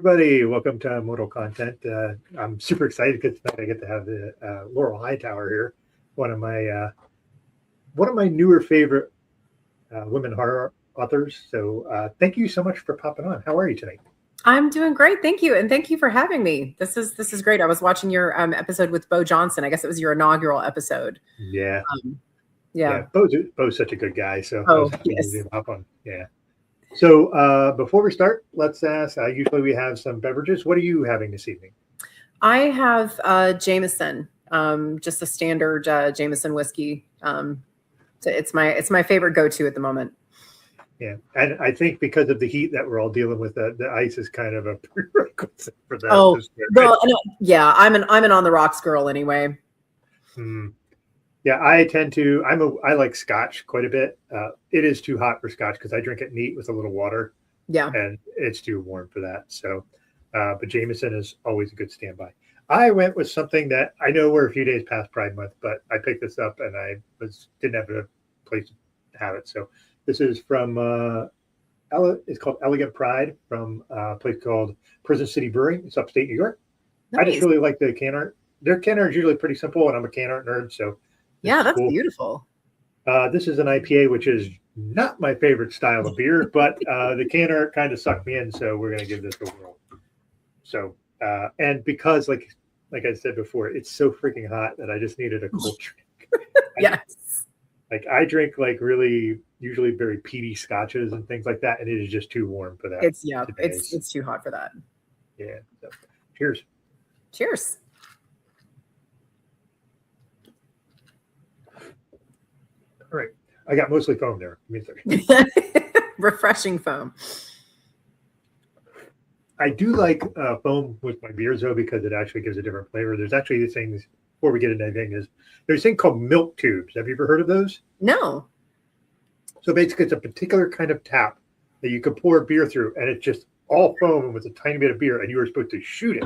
Everybody, welcome to Mortal Content. I'm super excited because tonight I get to have the Laurel Hightower here, one of my newer favorite women horror authors. So thank you so much for popping on. How are you tonight? I'm doing great, thank you, and thank you for having me. This is great. I was watching your episode with Bo Johnson. I guess it was your inaugural episode. Yeah, Yeah. Bo's such a good guy. So I Oh, was happy yes. to hop on. Yeah. So before we start, let's ask. Usually we have some beverages. What are you having this evening? I have Jameson, just a standard Jameson whiskey. So it's my favorite go-to at the moment. Yeah, and I think because of the heat that we're all dealing with, the ice is kind of a prerequisite for that. Oh, well, yeah, I'm an on the rocks girl anyway. Yeah, I like Scotch quite a bit. It is too hot for Scotch because I drink it neat with a little water. Yeah, and it's too warm for that. So, but Jameson is always a good standby. I went with something that I know we're a few days past Pride Month, but I picked this up and didn't have a place to have it. So this is from it's called Elegant Pride from a place called Prison City Brewing. It's upstate New York. Nice. I just really like the can art. Their can art is usually pretty simple, and I'm a can art nerd, so yeah, that's cool. Beautiful. This is an IPA, which is not my favorite style of beer, but the can art kind of sucked me in, so we're going to give this a whirl. So, and because, like I said before, it's so freaking hot that I just needed a cold drink. Yes. I drink usually very peaty scotches and things like that, and it is just too warm for that. It's too hot for that. Yeah. So, cheers. Cheers. All right. I got mostly foam there. Refreshing foam. I do like foam with my beers, though, because it actually gives a different flavor. There's actually these things, before we get into anything, there's a thing called milk tubes. Have you ever heard of those? No. So basically, it's a particular kind of tap that you can pour beer through, and it's just all foam and with a tiny bit of beer, and you are supposed to shoot it,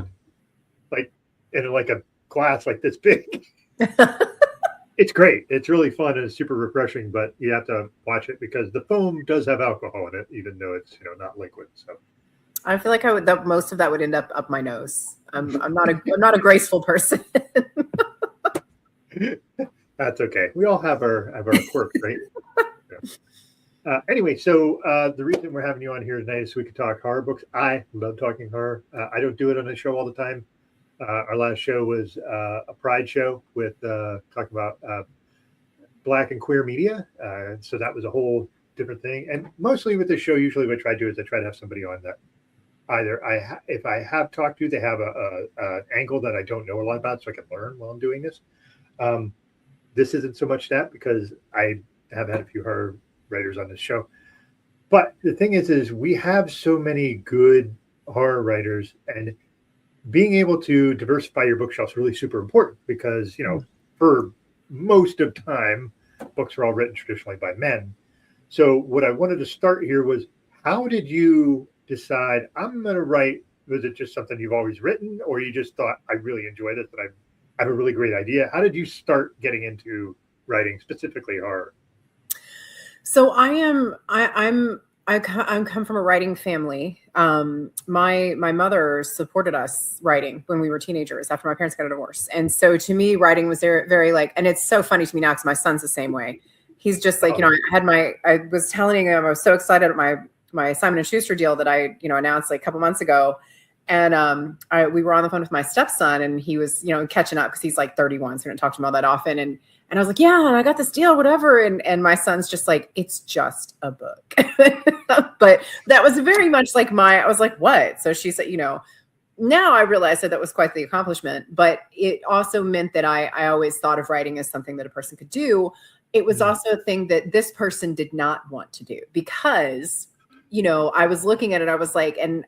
in a glass like this big. It's great. It's really fun and it's super refreshing, but you have to watch it because the foam does have alcohol in it, even though it's not liquid. So I feel like most of that would end up my nose. I'm not a graceful person. That's okay. We all have our quirks, right? Yeah. Anyway, so the reason we're having you on here tonight is so we can talk horror books. I love talking horror. I don't do it on the show all the time. Our last show was a Pride show with talking about Black and queer media. So that was a whole different thing. And mostly with this show, usually what I try to do is I try to have somebody on that either if I have talked to, they have an angle that I don't know a lot about, so I can learn while I'm doing this. This isn't so much that because I have had a few horror writers on this show. But the thing is we have so many good horror writers, and being able to diversify your bookshelf is really super important because, for most of time, books are all written traditionally by men. So what I wanted to start here was, how did you decide I'm going to write? Was it just something you've always written, or you just thought, I really enjoy this, but I have a really great idea? How did you start getting into writing, specifically horror? So I come from a writing family. My mother supported us writing when we were teenagers after my parents got a divorce. And so to me, writing was very, very and it's so funny to me now because my son's the same way. He's just I was telling him I was so excited at my Simon & Schuster deal that I, announced a couple months ago. And we were on the phone with my stepson, and he was, catching up because he's 31, so we don't talk to him all that often. And I was like, yeah, I got this deal, whatever. And my son's just it's just a book. But that was very much I was like, what? So she said, now I realize that was quite the accomplishment, but it also meant that I always thought of writing as something that a person could do. It was also a thing that this person did not want to do because, I was looking at it, I was like, and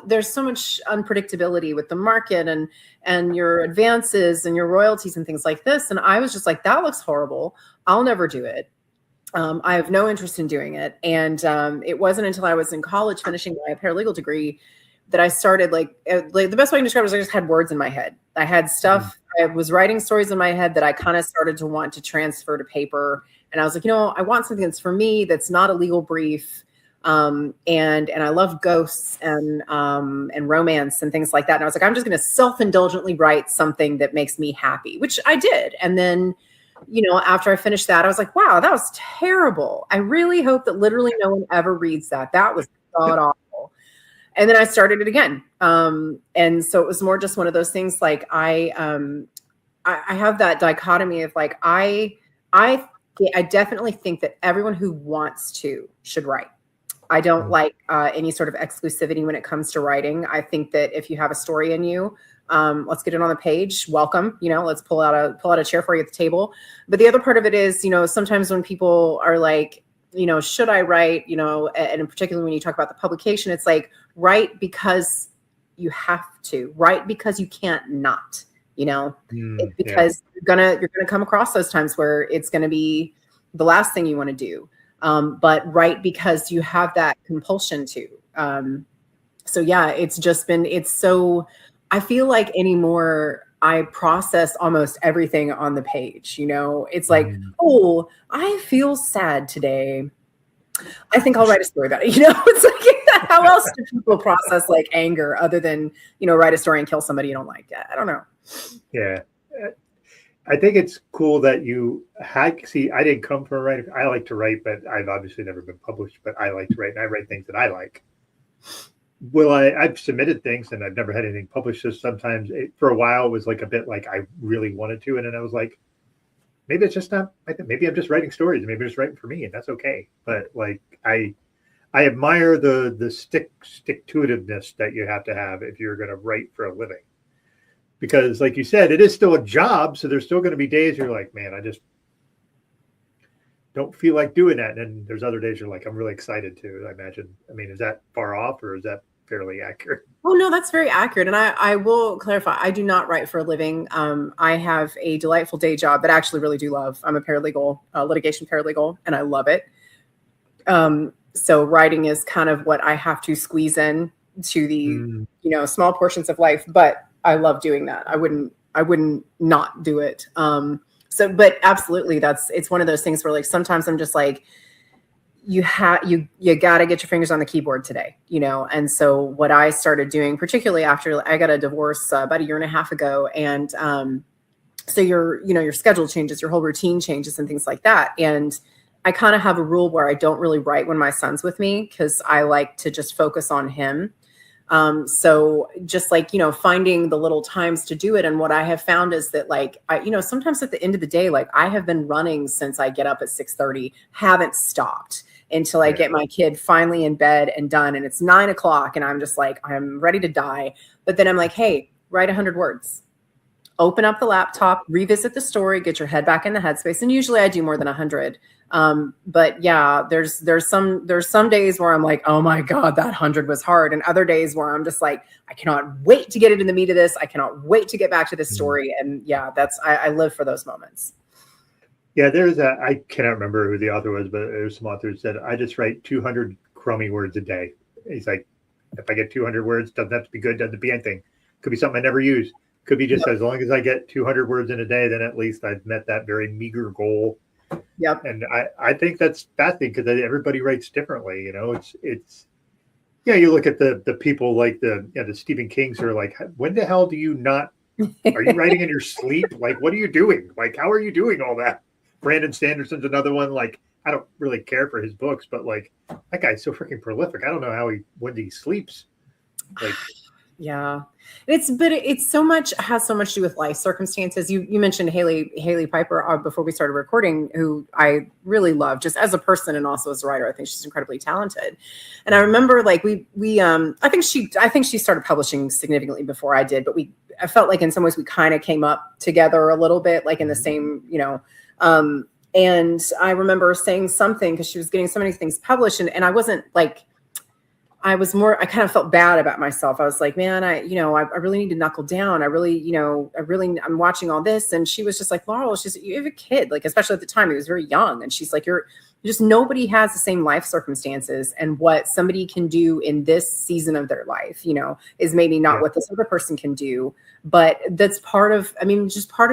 there's so much unpredictability with the market and your advances and your royalties and things like this. And I was just like, that looks horrible. I'll never do it. I have no interest in doing it. And it wasn't until I was in college finishing my paralegal degree that I started the best way I can describe it is I just had words in my head. I had stuff, I was writing stories in my head that I kind of started to want to transfer to paper. And I was like, I want something that's for me, that's not a legal brief. And I love ghosts and romance and things like that. And I was like, I'm just going to self-indulgently write something that makes me happy, which I did. And then, after I finished that, I was like, wow, that was terrible. I really hope that literally no one ever reads that. That was god awful. And then I started it again. And so it was more just one of those things. Like I have that dichotomy of like, I definitely think that everyone who wants to should write. I don't like any sort of exclusivity when it comes to writing. I think that if you have a story in you, let's get it on the page. Welcome. Let's pull out a chair for you at the table. But the other part of it is, sometimes when people are like, should I write, and in particular when you talk about the publication, it's like, write because you have to, write because you can't not, it's because you're gonna come across those times where it's gonna be the last thing you want to do. But write because you have that compulsion to. So yeah, I feel like anymore I process almost everything on the page. It's like, oh, I feel sad today. I think I'll write a story about it. It's like, how else do people process like anger other than, write a story and kill somebody you don't like? I don't know. Yeah. I think it's cool that I didn't come from a writer. I like to write, but I've obviously never been published, but I like to write and I write things that I like. Well, I've submitted things and I've never had anything published. So sometimes for a while, it was like a bit like I really wanted to. And then I was like, maybe it's just not, maybe I'm just writing stories. Maybe I'm just writing for me and that's okay. But like, I admire the stick-to-itiveness that you have to have if you're going to write for a living. Because like you said, it is still a job. So there's still going to be days you're like, man, I just don't feel like doing that. And then there's other days you're like, I'm really excited to, I imagine. I mean, is that far off or is that fairly accurate? Oh, no, that's very accurate. And I will clarify, I do not write for a living. I have a delightful day job that I actually really do love. I'm a paralegal, litigation paralegal, and I love it. So writing is kind of what I have to squeeze in to the, small portions of life, but I love doing that. I wouldn't not do it. But absolutely, it's one of those things where like, sometimes I'm just like, you got to get your fingers on the keyboard today, And so what I started doing, particularly after I got a divorce about 1.5 years ago. And, so your schedule changes, your whole routine changes and things like that. And I kind of have a rule where I don't really write when my son's with me because I like to just focus on him. So just like, finding the little times to do it. And what I have found is that like, sometimes at the end of the day, like I have been running since I get up at 6:30, haven't stopped until I get my kid finally in bed and done. And it's 9 o'clock and I'm just like, I'm ready to die. But then I'm like, hey, write 100 words, open up the laptop, revisit the story, get your head back in the headspace. And usually I do more than 100. But yeah, there's some days where I'm like, oh my God, that 100 was hard. And other days where I'm just like, I cannot wait to get into the meat of this. I cannot wait to get back to this story. And yeah, I live for those moments. Yeah, I cannot remember who the author was, but there's some authors that I just write 200 crummy words a day. He's like, if I get 200 words, doesn't have to be good, doesn't have to be anything. Could be something I never use. Could be just as long as I get 200 words in a day, then at least I've met that very meager goal. Yep. And I think that's fascinating because everybody writes differently. It's you look at the people like the Stephen Kings who are like, when the hell do you not, are you writing in your sleep? Like, what are you doing? Like, how are you doing all that? Brandon Sanderson's another one. Like, I don't really care for his books, but like that guy's so freaking prolific. I don't know when he sleeps. Like, yeah, it's has so much to do with life circumstances. You mentioned Haley Piper before we started recording, who I really love just as a person and also as a writer. I think she's incredibly talented. And I remember like I think she started publishing significantly before I did, but I felt like in some ways we kind of came up together a little bit, like in the same, and I remember saying something because she was getting so many things published and I wasn't like, I kind of felt bad about myself. I was like, man, I really need to knuckle down. I'm watching all this. And she was just like, Laurel, you have a kid, like, especially at the time, he was very young. And she's like, nobody has the same life circumstances. And what somebody can do in this season of their life, is maybe not what this other person can do. But that's part of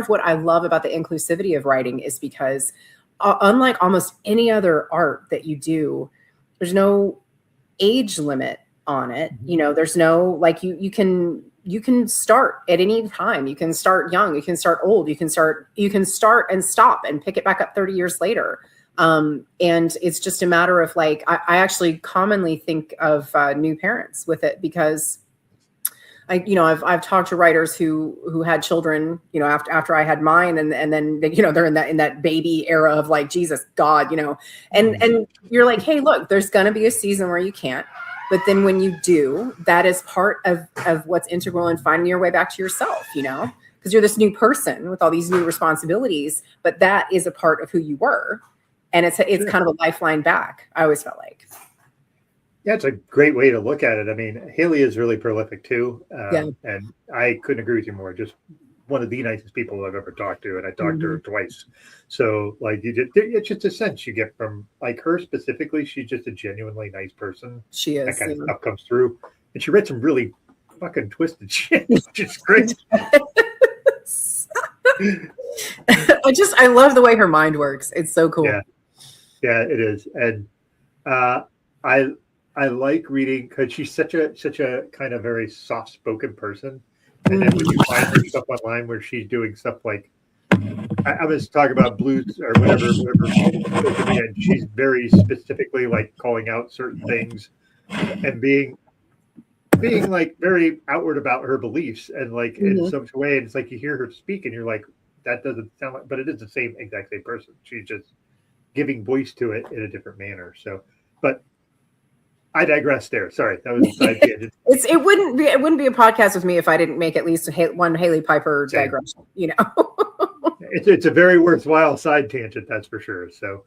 what I love about the inclusivity of writing is because unlike almost any other art that you do, there's no age limit on it. You know, there's no, like, you can start at any time. You can start young, you can start old, you can start and stop and pick it back up 30 years later. And it's just a matter of like, I actually commonly think of new parents with it, because I've talked to writers who had children, you know, after I had mine, and then, you know, they're in that baby era of like, Jesus, God, you know, and you're like, hey, look, there's going to be a season where you can't, but then when you do, that is part of what's integral in finding your way back to yourself, you know, because you're this new person with all these new responsibilities, but that is a part of who you were. And it's kind of a lifeline back, I always felt like. Yeah, it's a great way to look at it. I mean, Haley is really prolific too. And I couldn't agree with you more. Just one of the nicest people I've ever talked to. And I talked to her twice. So like, it's just a sense you get from like her specifically. She's just a genuinely nice person. She is. That kind of stuff comes through. And she read some really fucking twisted shit, which is great. I love the way her mind works. It's so cool. Yeah, it is. And I like reading because she's such a kind of very soft-spoken person. And then when you find her stuff online where she's doing stuff like, I was talking about blues or whatever, and she's very specifically like calling out certain things and being like very outward about her beliefs and like in some way. And it's like you hear her speak and you're like, that doesn't sound like, but it is the exact same person. She's just giving voice to it in a different manner. So, but I digress there. Sorry, that was a side tangent. It wouldn't be a podcast with me if I didn't make at least one Haley Piper digression. You know, it's a very worthwhile side tangent, that's for sure. So,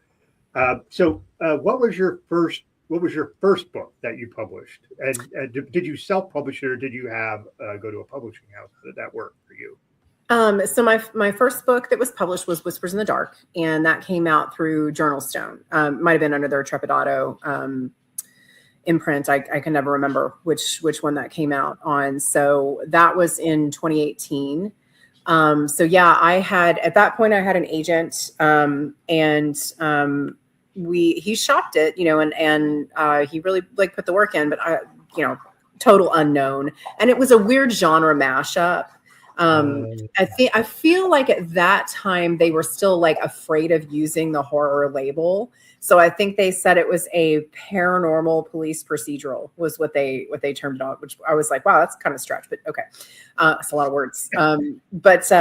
what was your first book that you published? And did you self-publish it, or did you have go to a publishing house? Did that work for you? So my first book that was published was Whispers in the Dark, and that came out through Journal Stone. Might have been under their Trepidato imprint. I can never remember which one that came out on. So that was in 2018. So yeah, at that point I had an agent, and he shopped it, you know, and he really like put the work in, but total unknown. And it was a weird genre mashup. I feel like at that time they were still like afraid of using the horror label. So I think they said it was a paranormal police procedural was what they termed it on, which I was like, wow, that's kind of a stretch, but okay. It's a lot of words. But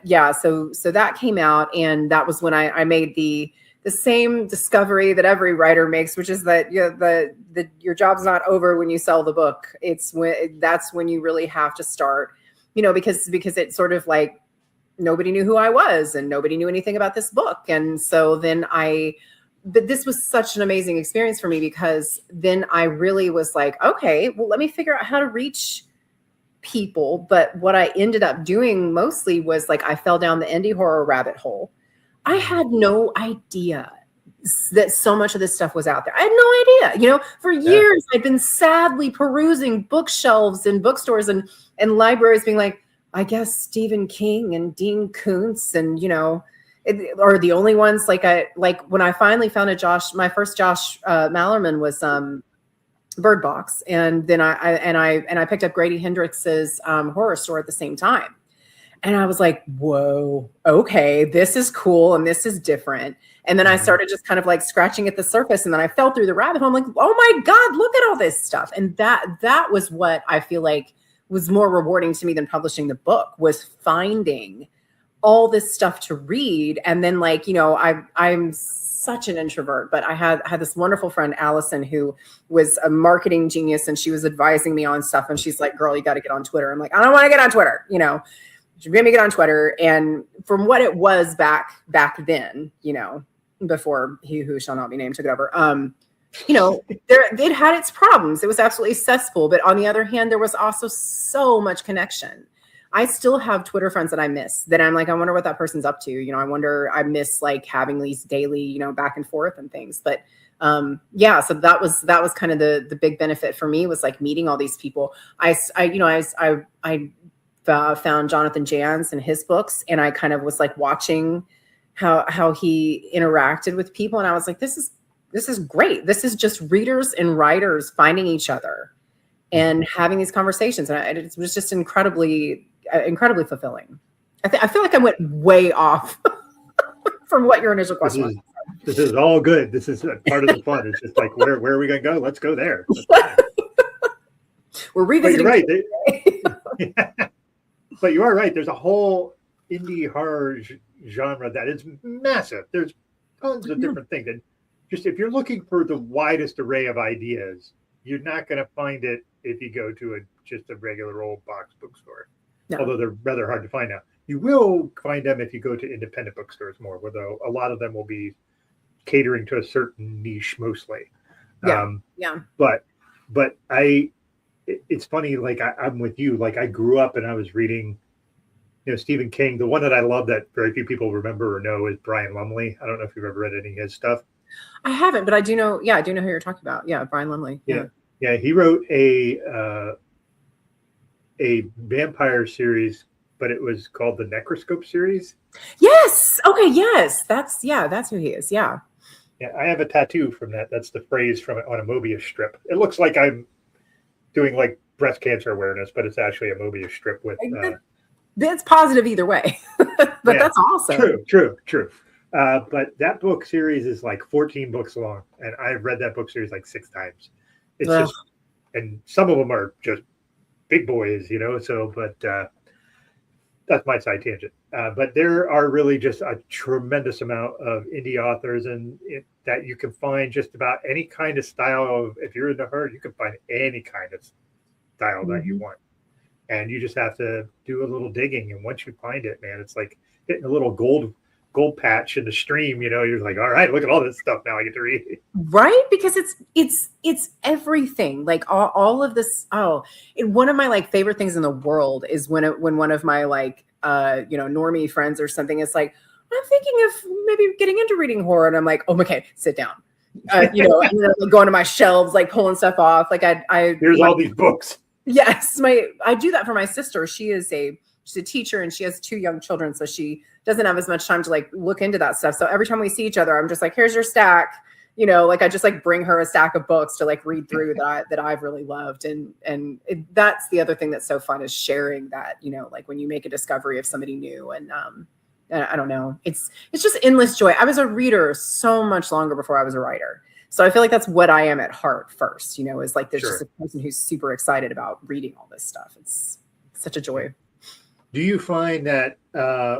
yeah, so that came out, and that was when I made the same discovery that every writer makes, which is that your job's not over when you sell the book. That's when you really have to start, you know, because it's sort of like nobody knew who I was and nobody knew anything about this book. And so then but this was such an amazing experience for me, because then I really was like, okay, well, let me figure out how to reach people. But what I ended up doing mostly was like, I fell down the indie horror rabbit hole. I had no idea that so much of this stuff was out there. I had no idea, you know, for years I'd been sadly perusing bookshelves in bookstores and libraries being like, I guess Stephen King and Dean Koontz and, you know, are the only ones. Like when I finally found my first Josh Mallerman was Bird Box. And then I picked up Grady Hendrix's Horror Store at the same time. And I was like, whoa, okay, this is cool. And this is different. And then I started just kind of like scratching at the surface. And then I fell through the rabbit hole. I'm like, oh my God, look at all this stuff. And that was what I feel like was more rewarding to me than publishing the book, was finding all this stuff to read. And then like, you know, I'm such an introvert, but I had this wonderful friend, Allison, who was a marketing genius, and she was advising me on stuff. And she's like, girl, you got to get on Twitter. I'm like, I don't want to get on Twitter, you know. She made me get on Twitter. And from what it was back then, you know, before he who shall not be named took it over, you know, it had its problems. It was absolutely cesspool. But on the other hand, there was also so much connection. I still have Twitter friends that I miss, that I'm like, I wonder what that person's up to. You know, I miss like having these daily, you know, back and forth and things. But yeah, so that was kind of the big benefit for me, was like meeting all these people. I found Jonathan Jans and his books, and I kind of was like watching how he interacted with people. And I was like, this is this is great. This is just readers and writers finding each other and having these conversations. And it was just incredibly fulfilling. I feel like I went way off from what your initial question was. This is all good. This is part of the fun. It's just like, where are we going to go? Let's go there. We're revisiting. Right. But you are right. There's a whole indie horror genre that is massive. There's tons of different things. And just if you're looking for the widest array of ideas, you're not going to find it if you go to just a regular old box bookstore. No. Although they're rather hard to find now. You will find them if you go to independent bookstores more, although a lot of them will be catering to a certain niche mostly. But it's funny, like I'm with you. Like I grew up and I was reading, Stephen King. The one that I love that very few people remember or know is Brian Lumley. I don't know if you've ever read any of his stuff. I haven't, but I do know. Yeah, I do know who you're talking about. Yeah, Brian Lumley. Yeah. He wrote a vampire series, but it was called the Necroscope series. Yes. Okay. Yes. That's who he is. Yeah. Yeah. I have a tattoo from that. That's the phrase from it on a Mobius strip. It looks like I'm doing like breast cancer awareness, but it's actually a Mobius strip with. That's positive either way, but that's awesome. True. But that book series is like 14 books long, and I've read that book series like 6 times. It's just, and some of them are just big boys, So, but that's my side tangent. But there are really just a tremendous amount of indie authors, and that you can find just about any kind of style of. If you're into horror, you can find any kind of style that you want, and you just have to do a little digging. And once you find it, man, it's like hitting a little gold patch in the stream. You're like, all right, look at all this stuff now I get to read. Right, because it's everything. Like all of this. One of my like favorite things in the world is when one of my like normie friends or something is like, I'm thinking of maybe getting into reading horror, and I'm like, oh, okay, sit down. I'm going to my shelves, like pulling stuff off. Like here's all these books. Yes, I do that for my sister. She's a teacher and she has 2 young children, so she doesn't have as much time to like look into that stuff. So every time we see each other, I'm just like, here's your stack. I just like bring her a stack of books to like read through that I've really loved. And that's the other thing that's so fun is sharing that, like when you make a discovery of somebody new, and I don't know, it's just endless joy. I was a reader so much longer before I was a writer. So I feel like that's what I am at heart first, is like there's just a person who's super excited about reading all this stuff. It's such a joy. Do you find that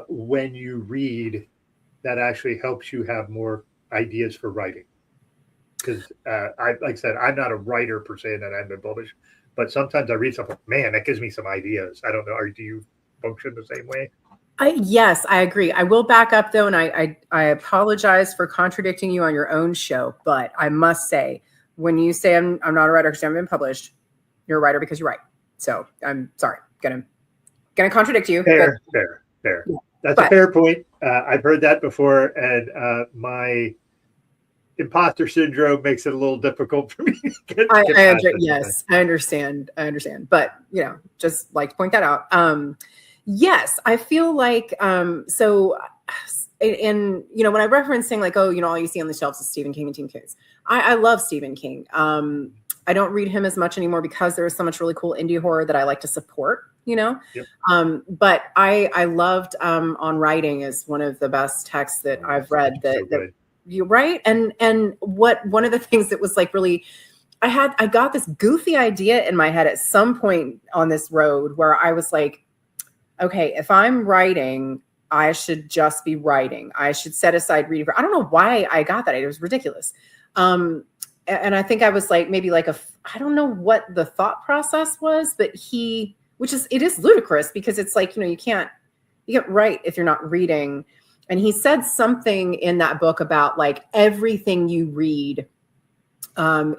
when you read, that actually helps you have more ideas for writing? Because like I said, I'm not a writer per se, and that I've been published, but sometimes I read something, man, that gives me some ideas. I don't know. Do you function the same way? Yes, I agree. I will back up though, and I apologize for contradicting you on your own show, but I must say, when you say I'm not a writer because I haven't been published, you're a writer because you write. So I'm sorry, gonna contradict you. Fair. Yeah. That's a fair point. I've heard that before, and my imposter syndrome makes it a little difficult for me to get Yes, I understand. But just like to point that out. Yes, I feel like so. And when I reference saying like, all you see on the shelves is Stephen King and Tim King's. I love Stephen King. I don't read him as much anymore because there is so much really cool indie horror that I like to support. Yep. But I loved On Writing is one of the best texts that I've read. That you right, and one of the things that was like really, I got this goofy idea in my head at some point on this road where I was like, okay, if I'm writing, I should just be writing. I should set aside reading. I don't know why I got that. It was ridiculous. And I think I was like, maybe like I don't know what the thought process was, but it is ludicrous because it's like, you can't write if you're not reading. And he said something in that book about like everything you read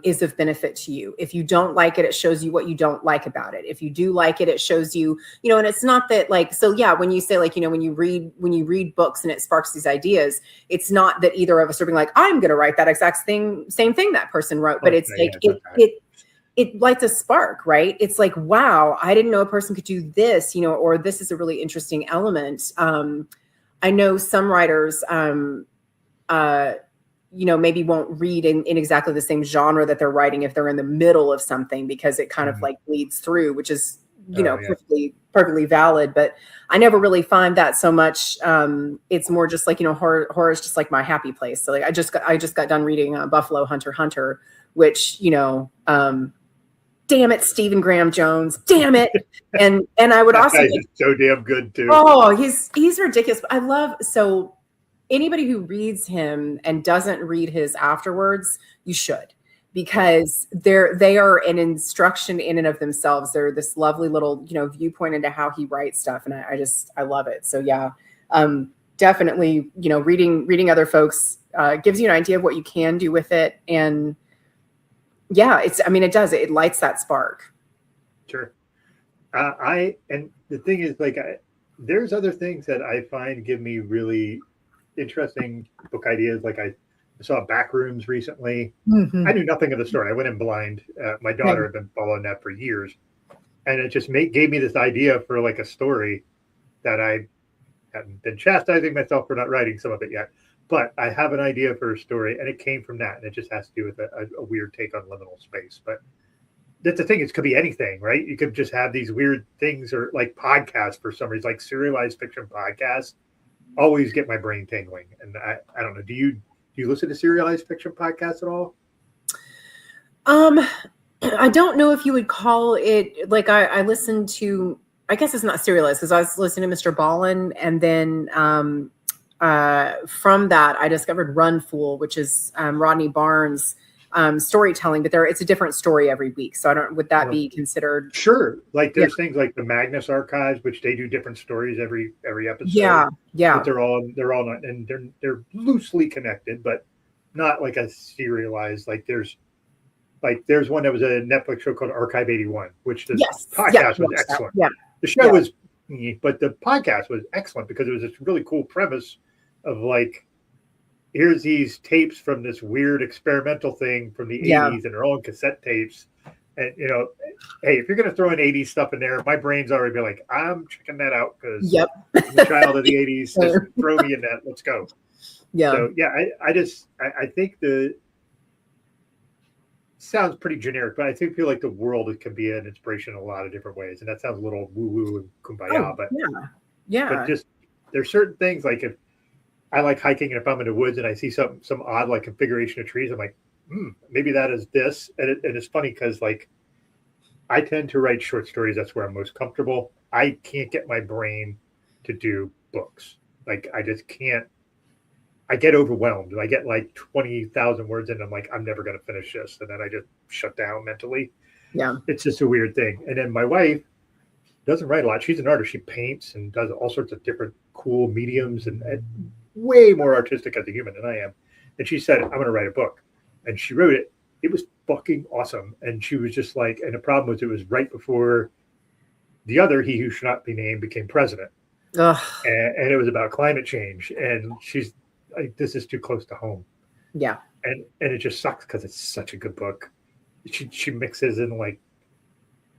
is of benefit to you. If you don't like it, it shows you what you don't like about it. If you do like it, it shows you, and it's not that like, so yeah, when you say like, when you read books and it sparks these ideas, it's not that either of us are being like, I'm going to write that exact same thing that person wrote, but it's like, it lights a spark, right? It's like, wow, I didn't know a person could do this, or this is a really interesting element. I know some writers, maybe won't read in exactly the same genre that they're writing if they're in the middle of something, because it kind of like bleeds through, which is, perfectly valid. But I never really find that so much. It's more just like, horror is just like my happy place. So like, I just got done reading Buffalo Hunter, which, damn it, Stephen Graham Jones, damn it. And I would also, so damn good too. Oh, he's ridiculous. I love, so anybody who reads him and doesn't read his afterwards, you should, because they are an instruction in and of themselves. They're this lovely little, viewpoint into how he writes stuff. And I love it. So yeah, definitely, reading other folks gives you an idea of what you can do with it. And yeah, it lights that spark. Sure. And the thing is, like, there's other things that I find give me really interesting book ideas. Like I saw Backrooms recently. I knew nothing of the story. I went in blind. My daughter had been following that for years, and it just gave me this idea for like a story that I hadn't been chastising myself for not writing some of it yet. But I have an idea for a story, and it came from that, and it just has to do with a weird take on liminal space. But that's the thing; it could be anything, right? You could just have these weird things, or like podcasts for some reason, like serialized fiction podcasts. Always get my brain tingling, and I don't know. Do you listen to serialized fiction podcasts at all? I don't know if you would call it like I listened to. I guess it's not serialized because I was listening to Mr. Ballin, and then from that I discovered Run Fool, which is Rodney Barnes' storytelling, but it's a different story every week. So would that be considered? Sure. Like there's things like the Magnus Archives, which they do different stories every episode. Yeah. But they're all not, and they're loosely connected, but not like a serialized. Like there's one that was a Netflix show called Archive 81, which the podcast was excellent. Yeah. The show was, but the podcast was excellent because it was this really cool premise of like, here's these tapes from this weird experimental thing from the 80s, and they're all in cassette tapes. And, hey, if you're going to throw in 80s stuff in there, my brain's already been like, I'm checking that out because I'm a child of the 80s. Just throw me in that. Let's go. Yeah. So, yeah, I think sounds pretty generic, but I feel like the world can be an inspiration in a lot of different ways. And that sounds a little woo-woo and kumbaya, but just there's certain things like if I like hiking, and if I'm in the woods and I see some odd like configuration of trees, I'm like, maybe that is this. And it's funny because like I tend to write short stories. That's where I'm most comfortable. I can't get my brain to do books. Like I just can't. I get overwhelmed. I get like 20,000 words in. I'm like, I'm never going to finish this. And then I just shut down mentally. Yeah. It's just a weird thing. And then my wife doesn't write a lot. She's an artist. She paints and does all sorts of different cool mediums and way more artistic as a human than I am. And she said, I'm going to write a book. And she wrote it. It was fucking awesome. And she was just like, and the problem was it was right before the other, he who should not be named, became president. And it was about climate change. And she's like, this is too close to home. Yeah. And it just sucks because it's such a good book. She mixes in like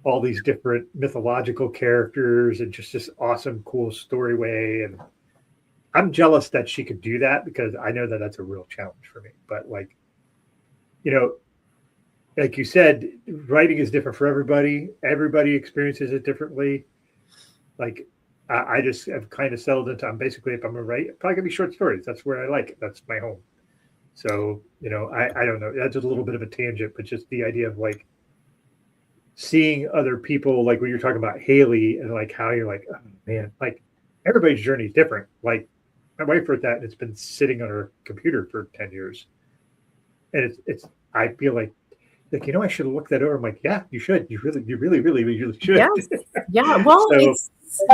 all these different mythological characters and just this awesome, cool story way. And I'm jealous that she could do that because I know that that's a real challenge for me. But like, like you said, writing is different for everybody. Everybody experiences it differently. Like, I just have kind of settled into, I'm basically, if I'm going to write, it's probably going to be short stories. That's where I like it. That's my home. So, I don't know. That's just a little bit of a tangent, but just the idea of like seeing other people, like when you're talking about Haley and like how you're like, oh man, like everybody's journey is different. Like my wife wrote that and it's been sitting on her computer for 10 years. And it's, I feel like, I should have looked that over. I'm like, yeah, you should. You really should. Yes. Yeah. Well, so, it's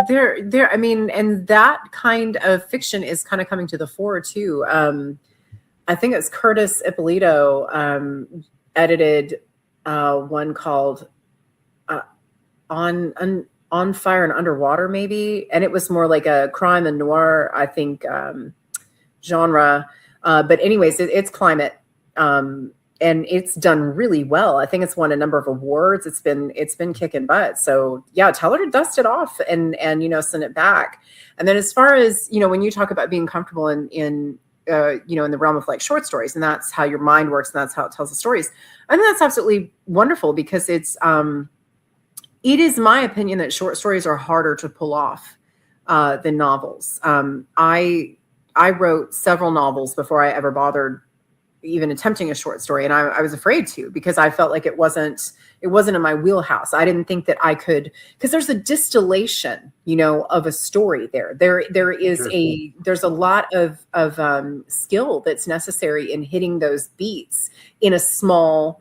there. I mean, and that kind of fiction is kind of coming to the fore too. I think it's Curtis Ippolito edited one called On Fire and Underwater, maybe, and it was more like a crime and noir, I think, genre. But anyways, it's climate. And it's done really well. I think it's won a number of awards. It's been kicking butt. So yeah, tell her to dust it off and send it back. And then as far as, when you talk about being comfortable in in the realm of like short stories, and that's how your mind works, and that's how it tells the stories. And that's absolutely wonderful because it is my opinion that short stories are harder to pull off than novels. I wrote several novels before I ever bothered even attempting a short story, and I was afraid to, because I felt like it wasn't in my wheelhouse. I didn't think that I could, because there's a distillation, of a story there. There is Sure. there's a lot of skill that's necessary in hitting those beats in a small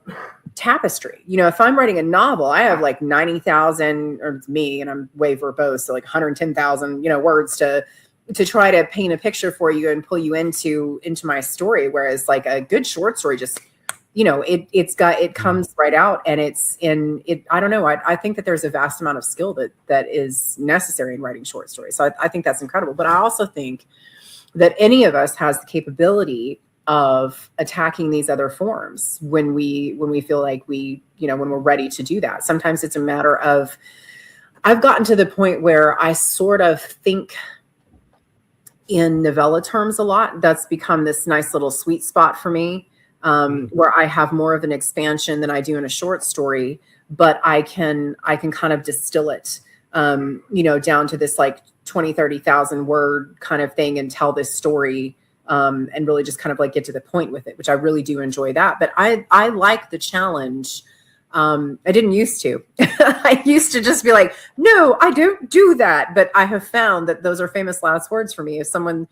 tapestry. If I'm writing a novel, I have like 90,000, or it's me, and I'm way verbose, so like 110,000, words to try to paint a picture for you and pull you into my story. Whereas like a good short story, just, it comes right out, and I don't know. I think that there's a vast amount of skill that is necessary in writing short stories. So I think that's incredible. But I also think that any of us has the capability of attacking these other forms when we feel like when we're ready to do that. Sometimes it's a matter of, I've gotten to the point where I sort of think in novella terms a lot. That's become this nice little sweet spot for me, where I have more of an expansion than I do in a short story, but I can kind of distill it, down to this like 20, 30,000 word kind of thing, and tell this story, and really just kind of like get to the point with it, which I really do enjoy that. But I like the challenge. I didn't used to. I used to just be like, no, I don't do that. But I have found that those are famous last words for me. If someone's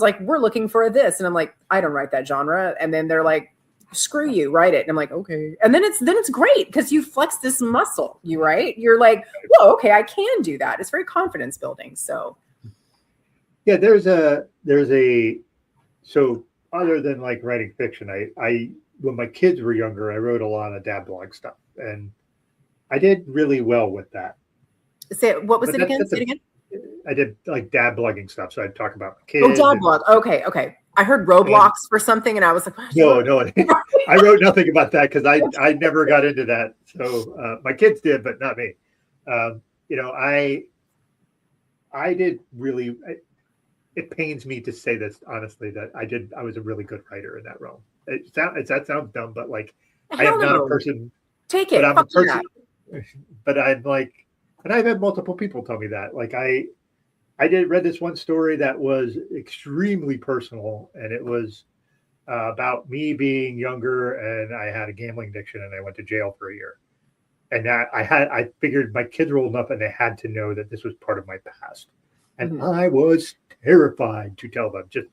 like, we're looking for this, and I'm like, I don't write that genre. And then they're like, screw you, write it. And I'm like, okay. And then it's great because you flex this muscle, you're like, whoa, okay, I can do that. It's very confidence building. So Yeah, so other than like writing fiction, I when my kids were younger, I wrote a lot of dad blog stuff, and I did really well with that. what was But it again? Say it again. I did like dad blogging stuff, so I'd talk about my Oh, kids. dad blog. Okay. I heard Roblox for something, and I was like, no, I wrote nothing about that because I never got into that. So my kids did, but not me. I did really. It pains me to say this honestly, that I was a really good writer in that realm. That sounds dumb, but like I am not a person. Take it. But I'm a person. But I'm like, and I've had multiple people tell me that. Like I read this one story that was extremely personal, and it was about me being younger, and I had a gambling addiction, and I went to jail for a year. And that I figured my kids were old enough, and they had to know that this was part of my past. And I was terrified to tell them, just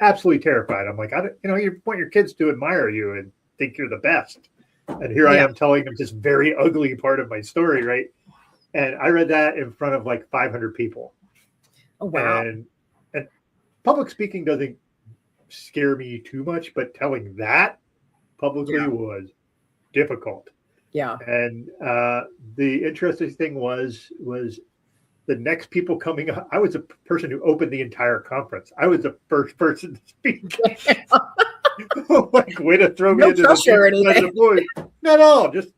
absolutely terrified. I'm like, you want your kids to admire you and think you're the best. And here I am telling them this very ugly part of my story, right? And I read that in front of like 500 people. Oh, wow. And public speaking doesn't scare me too much, but telling that publicly was difficult. Yeah. And the interesting thing was the next people coming up. I was the person who opened the entire conference. I was the first person to speak. Like, way to throw me into the boys. Not at all. Just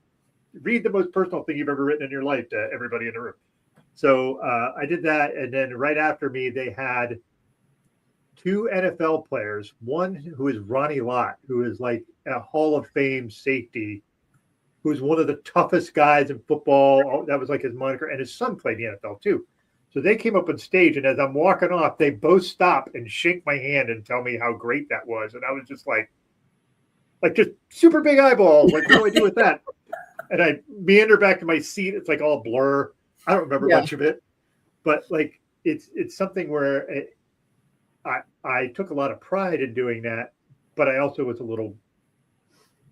read the most personal thing you've ever written in your life to everybody in the room. So I did that, and then right after me, they had two NFL players. One who is Ronnie Lott, who is like a Hall of Fame safety, who's one of the toughest guys in football. That was like his moniker, and his son played the NFL too. So they came up on stage, and as I'm walking off, they both stop and shake my hand and tell me how great that was. And I was just like just super big eyeballs. Like, what do I do with that? And I meander back to my seat. It's like all blur. I don't remember much of it, but like it's something where I took a lot of pride in doing that, but I also was a little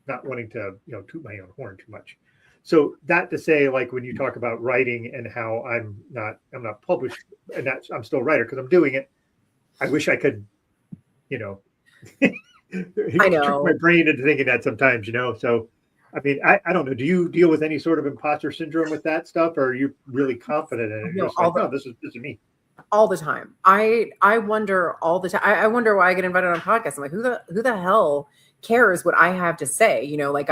not wanting to toot my own horn too much. So that to say, like when you talk about writing and how I'm not published, and that's I'm still a writer because I'm doing it. I wish I could, I know, trick my brain into thinking that sometimes, So, I mean, I don't know. Do you deal with any sort of imposter syndrome with that stuff, or are you really confident in it? You're just like, no, this is me. All the time. I wonder all the time. I wonder why I get invited on podcasts. I'm like, who the hell cares what I have to say? Like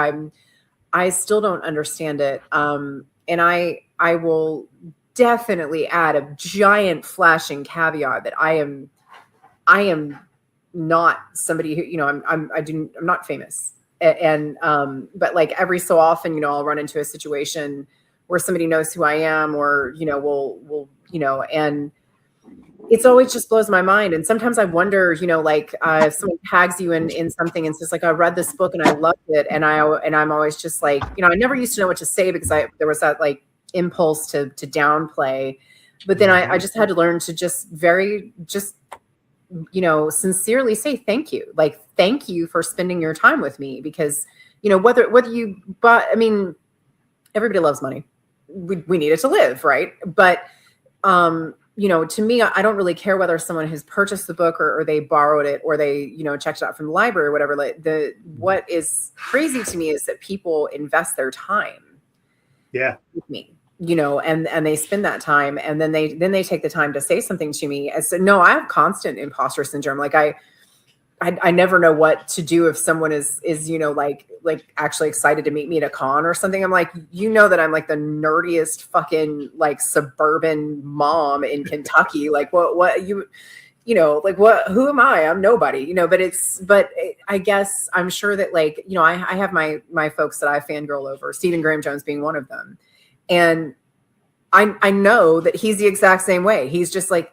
I still don't understand it. And I will definitely add a giant flashing caveat that I am not somebody who, I'm not famous. And but like every so often, I'll run into a situation where somebody knows who I am, or, will and it's always just blows my mind. And sometimes I wonder, like if someone tags you in something and says like, I read this book and I loved it. And I'm always just like, I never used to know what to say because there was that like impulse to downplay. But then I just had to learn to just sincerely say thank you. Like, thank you for spending your time with me, because, whether you, but I mean, everybody loves money. We need it to live. Right. But, to me, I don't really care whether someone has purchased the book or they borrowed it or they, checked it out from the library or whatever. Like what is crazy to me is that people invest their time with me, and they spend that time, and then they take the time to say something to me. And so, no, I have constant imposter syndrome. Like I never know what to do if someone is like actually excited to meet me at a con or something. I'm like, that I'm like the nerdiest fucking like suburban mom in Kentucky. Like what you like who am I? I'm nobody, but I guess I'm sure that like, I have my folks that I fangirl over, Stephen Graham Jones being one of them. And I know that he's the exact same way. He's just like,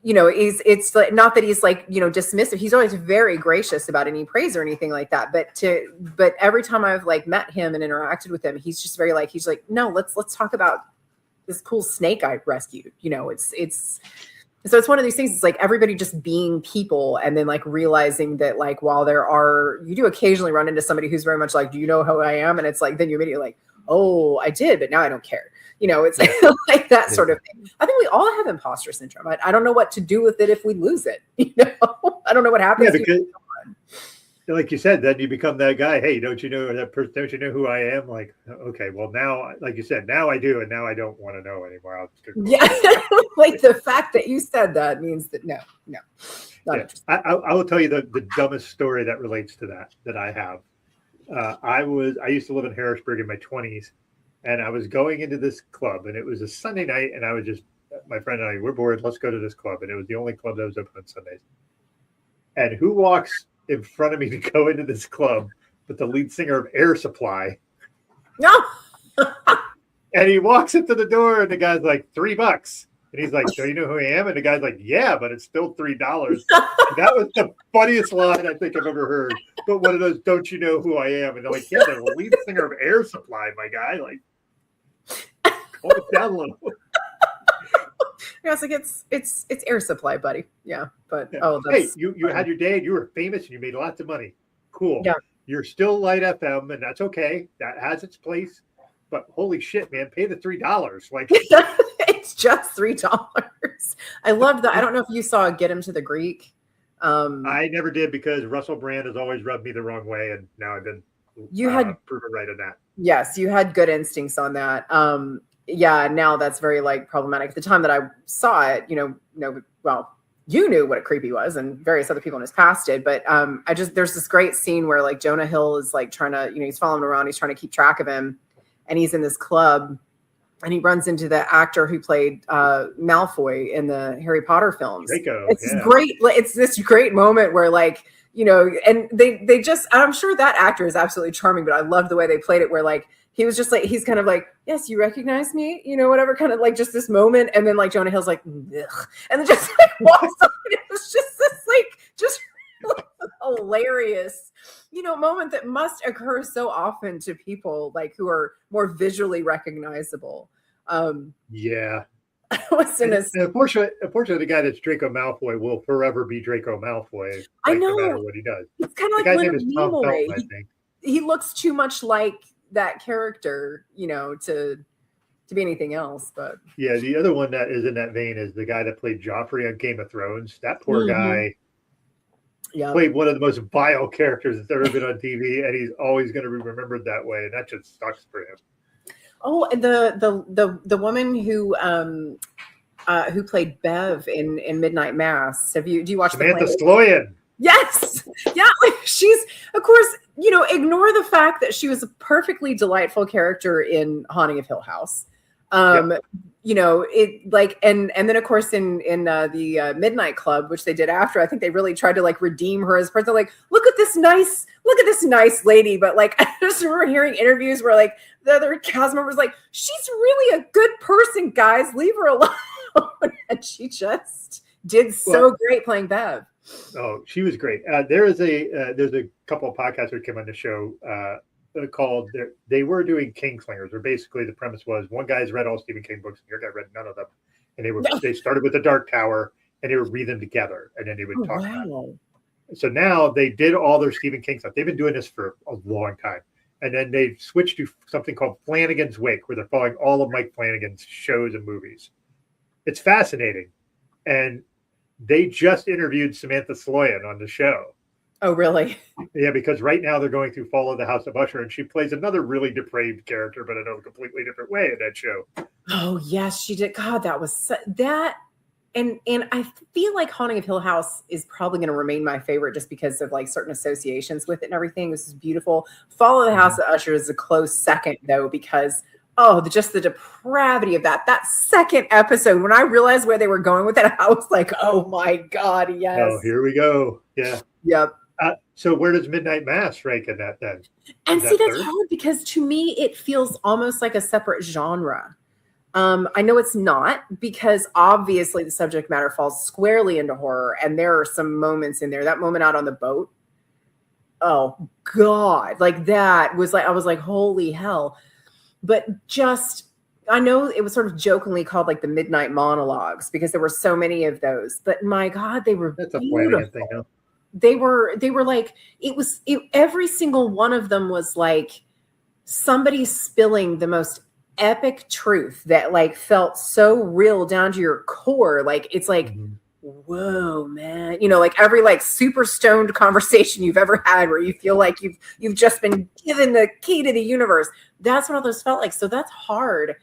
it's like, not that he's like, dismissive. He's always very gracious about any praise or anything like that. But every time I've like met him and interacted with him, he's just very like, he's like, no, let's talk about this cool snake I rescued. So it's one of these things. It's like everybody just being people, and then like realizing that like, while you do occasionally run into somebody who's very much like, do you know who I am? And it's like, then you're immediately like, oh, I did, but now I don't care. It's like that sort of thing. I think we all have imposter syndrome. I don't know what to do with it if we lose it. I don't know what happens. Yeah, because like you said, then you become that guy. Hey, don't you know that person? Don't you know who I am? Like, okay, well now, like you said, now I do, and now I don't want to know anymore. Yeah, like the fact that you said that means that no. Yeah. I will tell you the dumbest story that relates to that I have. I used to live in Harrisburg in my 20s. And I was going into this club, and it was a Sunday night, and I was just, my friend and I, we're bored, let's go to this club. And it was the only club that was open on Sundays. And who walks in front of me to go into this club but the lead singer of Air Supply? No. And he walks up to the door, and the guy's like, $3. And he's like, do you know who I am? And the guy's like, yeah, but it's still $3. That was the funniest line I think I've ever heard. But one of those, don't you know who I am? And they're like, yeah, the lead singer of Air Supply, my guy. Like, calm it down a little. Yeah, it's like it's Air Supply, buddy. Yeah, but yeah. Hey, you had your day, and you were famous, and you made lots of money. Cool. Yeah. You're still Light FM, and that's okay. That has its place. But holy shit, man, pay the $3. Like, it's just $3. I love that. I don't know if you saw Get Him to the Greek. I never did, because Russell Brand has always rubbed me the wrong way, and now I've been proven right on that. Yes, you had good instincts on that. Yeah, now that's very like problematic. At the time that I saw it, well, you knew what a creepy was, and various other people in his past did. But there's this great scene where like Jonah Hill is like trying to, he's following him around, he's trying to keep track of him, and he's in this club. And he runs into the actor who played Malfoy in the Harry Potter films. Draco, it's great. It's this great moment where like, and they just, I'm sure that actor is absolutely charming, but I love the way they played it, where like, he was just like, he's kind of like, yes, you recognize me, whatever, kind of like just this moment. And then like Jonah Hill's like, ugh, and then just like walks up, and it was just this like, just hilarious, moment that must occur so often to people like who are more visually recognizable. Yeah. Unfortunately, the guy that's Draco Malfoy will forever be Draco Malfoy. I know. No matter what he does. It's kind of like the guy's name is Tom Felton, I think. He looks too much like that character, to be anything else. But yeah, the other one that is in that vein is the guy that played Joffrey on Game of Thrones. That poor guy. Yeah, played one of the most vile characters that's ever been on TV, and he's always going to be remembered that way, and that just sucks for him. Oh, and the woman who played Bev in Midnight Mass. Do you watch Samantha Sloyan? Yes, yeah. Like she's, of course, ignore the fact that she was a perfectly delightful character in Haunting of Hill House. Yep. it like, and then of course in the Midnight Club, which they did after, I think they really tried to like redeem her as a person. Like, look at this nice lady. But like, I just remember hearing interviews where like the other cast members like, she's really a good person, guys, leave her alone. And she just did so great playing Bev. Oh, she was great. There's a couple of podcasts that came on the show called they were doing Kingslingers, where basically the premise was one guy's read all Stephen King books and your guy read none of them, and they started with the Dark Tower and they would read them together and then they would talk about it. So now they did all their Stephen King stuff. They've been doing this for a long time, and then they switched to something called Flanagan's Wake, where they're following all of Mike Flanagan's shows and movies. It's fascinating, and they just interviewed Samantha Sloyan on the show. Oh, really? Yeah, because right now they're going through Fall of the House of Usher, and she plays another really depraved character, but in a completely different way in that show. Oh, yes, she did. God, that was that. And I feel like Haunting of Hill House is probably going to remain my favorite just because of like certain associations with it and everything. This is beautiful. Fall of the House of Usher is a close second, though, because just the depravity of that second episode, when I realized where they were going with it, I was like, oh my God, yes. Oh, here we go. Yeah. Yep. So where does Midnight Mass rank in that then? And see, that's hard because to me, it feels almost like a separate genre. I know it's not, because obviously the subject matter falls squarely into horror, and there are some moments in there. That moment out on the boat, oh God, like that was like, I was like, holy hell. But I know it was sort of jokingly called like the Midnight Monologues because there were so many of those, but my God, they were That's a beautiful. thing, huh? They were like, every single one of them was like somebody spilling the most epic truth that like felt so real down to your core. Like, it's like, whoa, man, like every like super stoned conversation you've ever had where you feel like you've just been given the key to the universe. That's what all those felt like. So that's hard.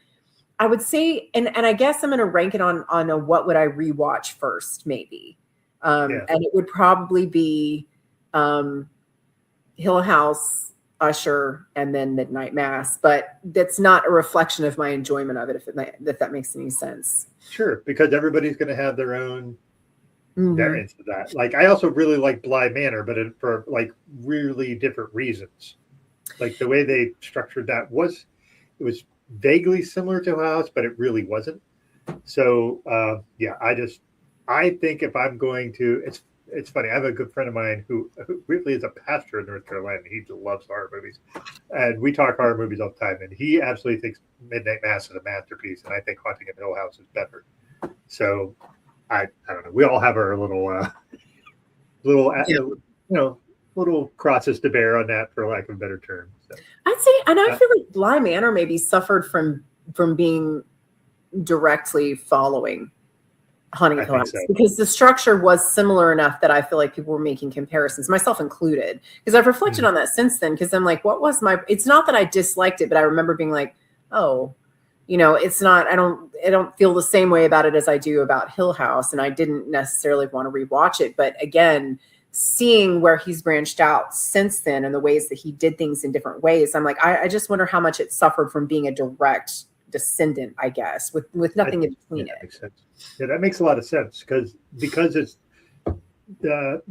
I would say, and I guess I'm going to rank it on a what would I rewatch first, maybe. And it would probably be Hill House, Usher, and then Midnight Mass. But that's not a reflection of my enjoyment of it, if that makes any sense. Sure, because everybody's going to have their own variants of that. Like, I also really like Bly Manor, but for like really different reasons. Like the way they structured that was vaguely similar to House, but it really wasn't. So I think if I'm going to, it's funny. I have a good friend of mine who really is a pastor in North Carolina. He loves horror movies, and we talk horror movies all the time. And he absolutely thinks Midnight Mass is a masterpiece, and I think Haunting of Hill House is better. So I don't know. We all have our little crosses to bear on that, for lack of a better term. So, I'd say, and I feel like Bly Manor maybe suffered from being directly following Haunting of Hill House, because the structure was similar enough that I feel like people were making comparisons, myself included, because I've reflected on that since then, because I'm like, it's not that I disliked it, but I remember being like, oh, it's not, I don't feel the same way about it as I do about Hill House, and I didn't necessarily want to rewatch it. But again, seeing where he's branched out since then and the ways that he did things in different ways, I'm like, I just wonder how much it suffered from being a direct descendant, I guess, with nothing in between it. Makes sense. Yeah, that makes a lot of sense, because it's the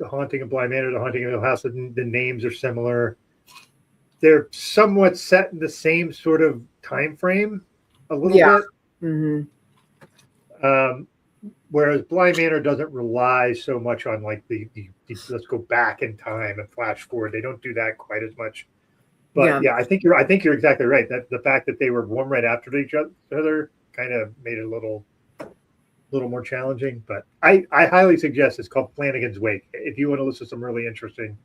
Haunting of Bly Manor, the Haunting of Hill House, the names are similar. They're somewhat set in the same sort of time frame, a little bit. Whereas Bly Manor doesn't rely so much on like the let's go back in time and flash forward. They don't do that quite as much. But I think you're exactly right. That the fact that they were born right after each other kind of made it a little more challenging. But I highly suggest it's called Flanagan's Wake. If you want to listen to some really interesting,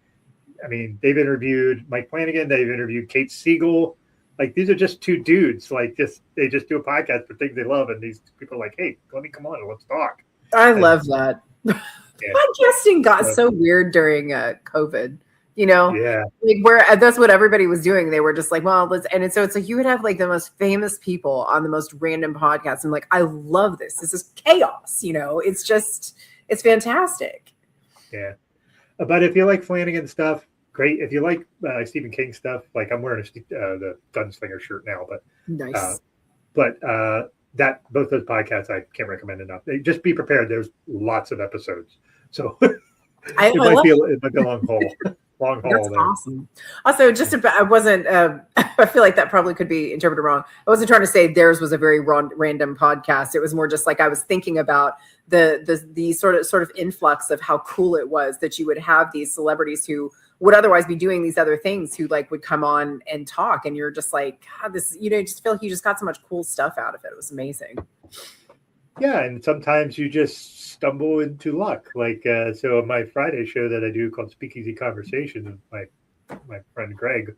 I mean, they've interviewed Mike Flanagan, they've interviewed Kate Siegel. Like, these are just two dudes. Like, they just do a podcast for things they love, and these people are like, hey, let me come on and let's talk. I love that. Podcasting got so weird during COVID. Yeah, like where that's what everybody was doing. They were just like, well, so it's like you would have like the most famous people on the most random podcasts. And like, I love this. This is chaos. It's fantastic. Yeah. But if you like Flanagan stuff, great. If you like Stephen King stuff, like I'm wearing the Gunslinger shirt now, but nice. both those podcasts I can't recommend enough. Just be prepared. There's lots of episodes, so it might be a long haul. Long haul. That's awesome. Also, I wasn't. I feel like that probably could be interpreted wrong. I wasn't trying to say theirs was a very random podcast. It was more just like I was thinking about the sort of influx of how cool it was that you would have these celebrities who would otherwise be doing these other things who like would come on and talk, and you're just like, God, this, just feel like you just got so much cool stuff out of it. It was amazing. Yeah, and sometimes you just stumble into luck. Like so on my Friday show that I do called Speakeasy Conversations with my friend Greg,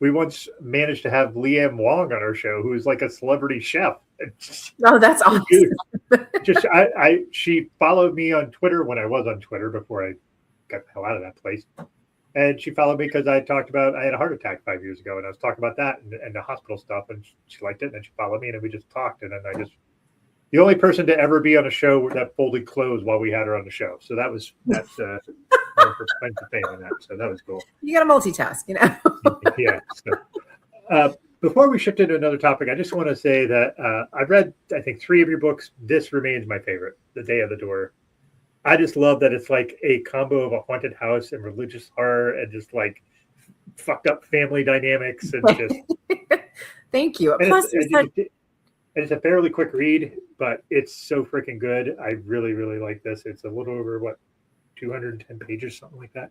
we once managed to have Leanne Wong on our show, who is like a celebrity chef. Oh, that's awesome. She followed me on Twitter when I was on Twitter before I got the hell out of that place. And she followed me because I had a heart attack 5 years ago, and I was talking about that and the hospital stuff, and she liked it, and then she followed me, and we just talked, and then the only person to ever be on a show that folded clothes while we had her on the show. So that's her claim to fame on that. So that was cool. You got to multitask, Yeah. So, before we shift into another topic, I just want to say that I've read, I think, 3 of your books. This remains my favorite, The Day of the Door. I just love that it's like a combo of a haunted house and religious horror and just like fucked up family dynamics and just. Thank you. Plus, it's a fairly quick read, but it's so freaking good. I really, really like this. It's a little over 210 pages, something like that.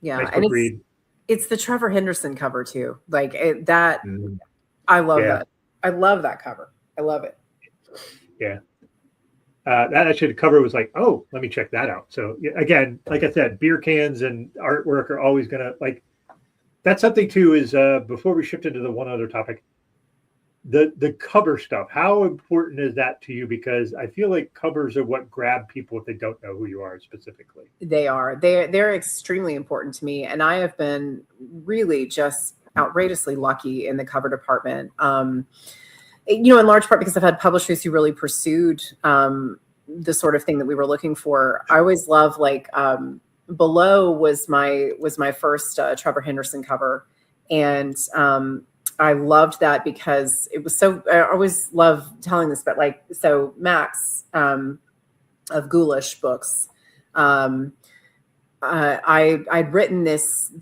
Yeah, nice and read. It's the Trevor Henderson cover too. Like that. I love that. I love that cover. I love it. Yeah. That actually the cover was like, oh, let me check that out. So again, like I said, beer cans and artwork are always gonna like. That's something too. Is before we shift into the one other topic, the cover stuff. How important is that to you? Because I feel like covers are what grab people if they don't know who you are specifically. They are. They're extremely important to me, and I have been really just outrageously lucky in the cover department. In large part because I've had publishers who really pursued the sort of thing that we were looking for. I always love Below was my first Trevor Henderson cover, and I loved that because it was so. I always love telling this, but so Max of Ghoulish Books. I'd written this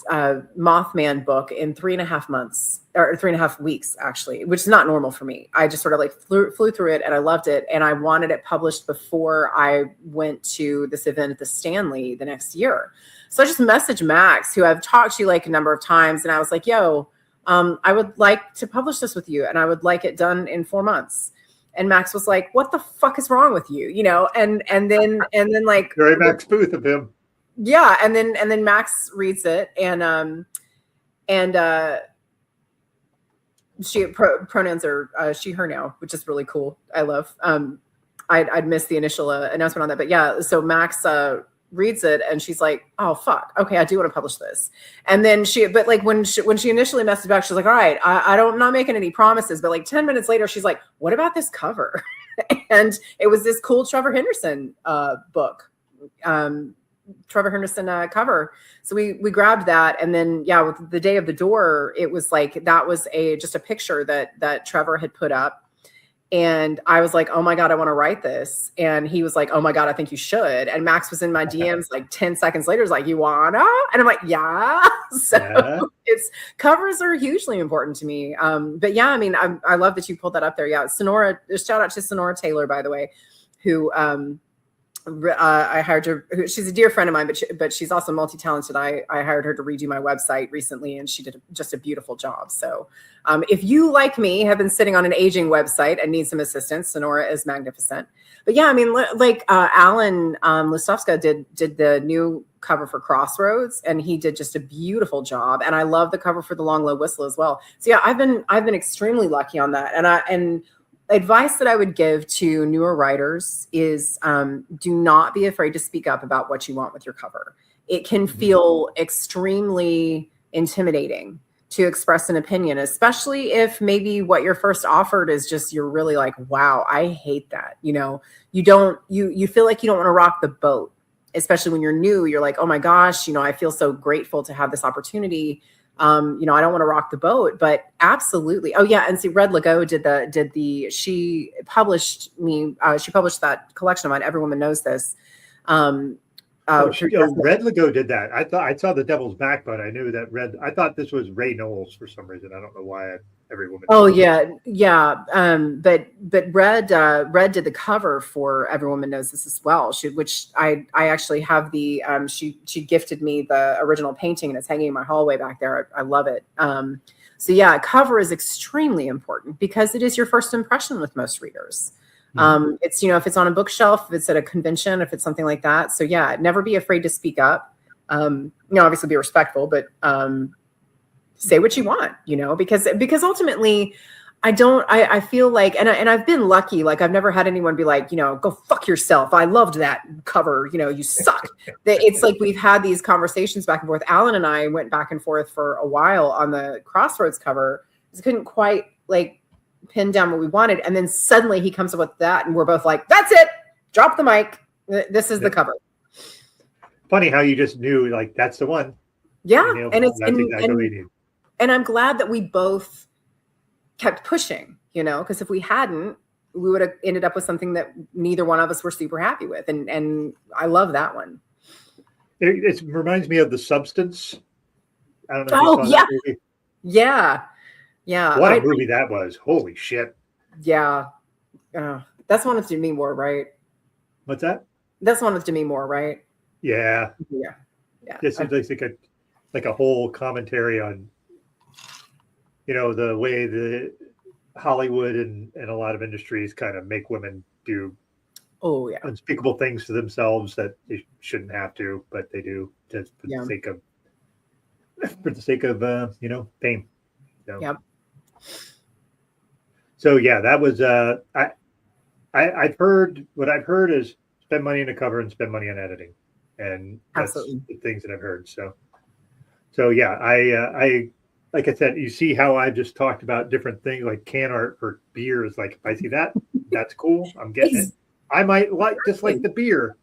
Mothman book in 3.5 months or 3.5 weeks, actually, which is not normal for me. I just sort of flew through it and I loved it. And I wanted it published before I went to this event at the Stanley the next year. So I just messaged Max, who I've talked to a number of times. And I was like, yo, I would like to publish this with you. And I would like it done in 4 months. And Max was like, what the fuck is wrong with you? And then like very Max Booth of him. Yeah, and then Max reads it, and she pronouns are she her now, which is really cool. I love. I'd missed the initial announcement on that, but yeah. So Max reads it, and she's like, "Oh fuck, okay, I do want to publish this." And then when she initially messaged back, she's like, "All right, I'm not making any promises," but 10 minutes later, she's like, "What about this cover?" And it was this cool Trevor Henderson book. Trevor Henderson cover. So we grabbed that. And then, with The Day of the Door, it was that was just a picture that Trevor had put up. And I was like, oh my God, I want to write this. And he was like, oh my God, I think you should. And Max was in my DMs 10 seconds later, is like, you wanna? And I'm like, yeah. So covers are hugely important to me. But yeah, I mean, I love that you pulled that up there. Yeah. Sonora, shout out to Sonora Taylor, by the way, who, I hired her. She's a dear friend of mine, but she's also multi-talented. I hired her to redo my website recently, and she did just a beautiful job. So if you, like me, have been sitting on an aging website and need some assistance, Sonora is magnificent. But yeah, I mean, Alan Listovska did the new cover for Crossroads, and he did just a beautiful job. And I love the cover for The Long Low Whistle as well. So yeah, I've been extremely lucky on that. And advice that I would give to newer writers is do not be afraid to speak up about what you want with your cover. It can feel extremely intimidating to express an opinion, especially if maybe what you're first offered is just, you're really like, wow, I hate that. You feel like you don't want to rock the boat, especially when you're new. You're like, oh my gosh, I feel so grateful to have this opportunity. You know, I don't want to rock the boat, but absolutely. Oh yeah, and see, Red Legault she published that collection of mine. Every Woman Knows This. Through Red Legault did that. I thought I saw The Devil's Back, but I knew that I thought this was Ray Knowles for some reason. I don't know why. Every Woman. Oh yeah, yeah. But Red did the cover for Every Woman Knows This as well. Which I actually have the she gifted me the original painting, and it's hanging in my hallway back there. I love it. So yeah, cover is extremely important because it is your first impression with most readers. It's, you know, if it's on a bookshelf, if it's at a convention, if it's something like that. So yeah, never be afraid to speak up. You know, obviously be respectful, but say what you want, you know, because ultimately I feel like, and I've been lucky. Like I've never had anyone be like, you know, go fuck yourself. I loved that cover. You know, you suck. It's like, we've had these conversations back and forth. Alan and I went back and forth for a while on the Crossroads cover. Just couldn't quite like pin down what we wanted. And then suddenly he comes up with that. And we're both like, that's it. Drop the mic. This is the cover. Funny how you just knew, like, that's the one. Yeah. You know, and it's, and I'm glad that we both kept pushing, you know, because if we hadn't, we would have ended up with something that neither one of us were super happy with. And I love that one. It reminds me of The Substance. I don't know. Oh, yeah. That movie. Yeah. Yeah. What a movie that was. Holy shit. Yeah. That's one with Demi Moore, right? What's that? That's one with Demi Moore, right? Yeah. Yeah. Yeah. This is like a whole commentary on, you know, the way the Hollywood and a lot of industries kind of make women do unspeakable things to themselves that they shouldn't have to, but they do just for the sake of you know, fame. So, yep. So yeah, that was I've heard is spend money on a cover and spend money on editing, and that's absolutely the things that I've heard. So yeah, I like I said, you see how I just talked about different things like can art for beers. Like if I see that, that's cool. I'm getting it. I might just like the beer.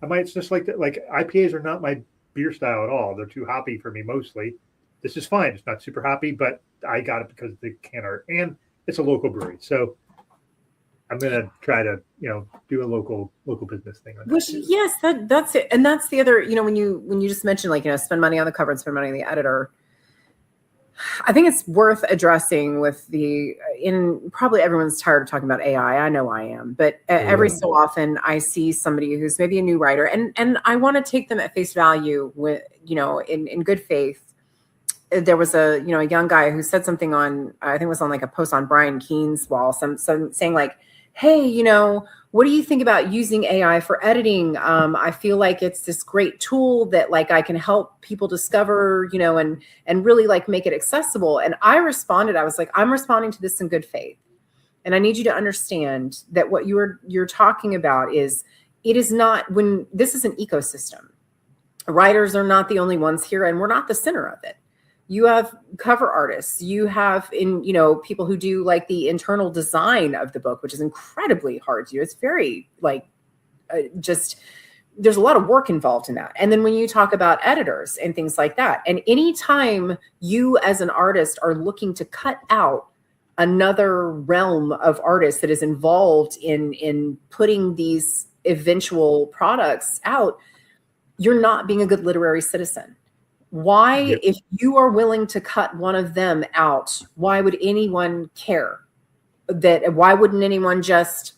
I might just like IPAs are not my beer style at all. They're too hoppy for me mostly. This is fine. It's not super hoppy, but I got it because of the can art and it's a local brewery. So I'm gonna try to, you know, do a local business thing. Yes, that's it. And that's the other, you know, when you just mentioned, like, you know, spend money on the cover and spend money on the editor. I think it's worth addressing probably everyone's tired of talking about AI. I know I am, but every so often I see somebody who's maybe a new writer and I want to take them at face value with, you know, in good faith. There was a young guy who said something on, I think it was on like a post on Brian Keene's wall, some saying like, hey, you know, what do you think about using AI for editing? I feel like it's this great tool that like I can help people discover, you know, and really like make it accessible. And I responded, I was like, I'm responding to this in good faith. And I need you to understand that what you're talking about is, it is not, when this is an ecosystem. Writers are not the only ones here, and we're not the center of it. You have cover artists, you have people who do like the internal design of the book, which is incredibly hard to do. It's very like there's a lot of work involved in that. And then when you talk about editors and things like that, and anytime you as an artist are looking to cut out another realm of artists that is involved in putting these eventual products out, you're not being a good literary citizen. Why, if you are willing to cut one of them out, why would anyone care? Why wouldn't anyone just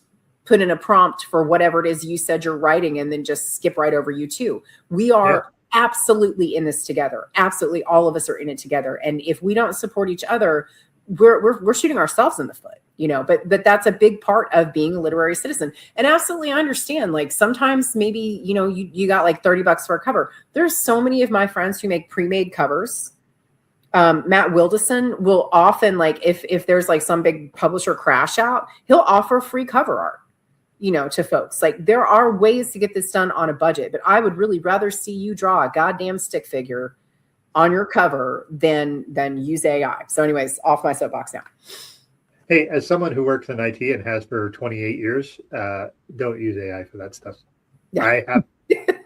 put in a prompt for whatever it is you said you're writing and then just skip right over you too? We are absolutely in this together. Absolutely, all of us are in it together. And if we don't support each other, we're shooting ourselves in the foot, you know. But that's a big part of being a literary citizen. And absolutely, I understand. Like sometimes maybe, you know, you got like $30 for a cover. There's so many of my friends who make pre-made covers. Matt Wildeson will often, like, if there's like some big publisher crash out, he'll offer free cover art, you know, to folks. Like there are ways to get this done on a budget, but I would really rather see you draw a goddamn stick figure on your cover than use AI. So anyways, off my soapbox now. Hey, as someone who works in IT and has for 28 years, don't use AI for that stuff. Yeah.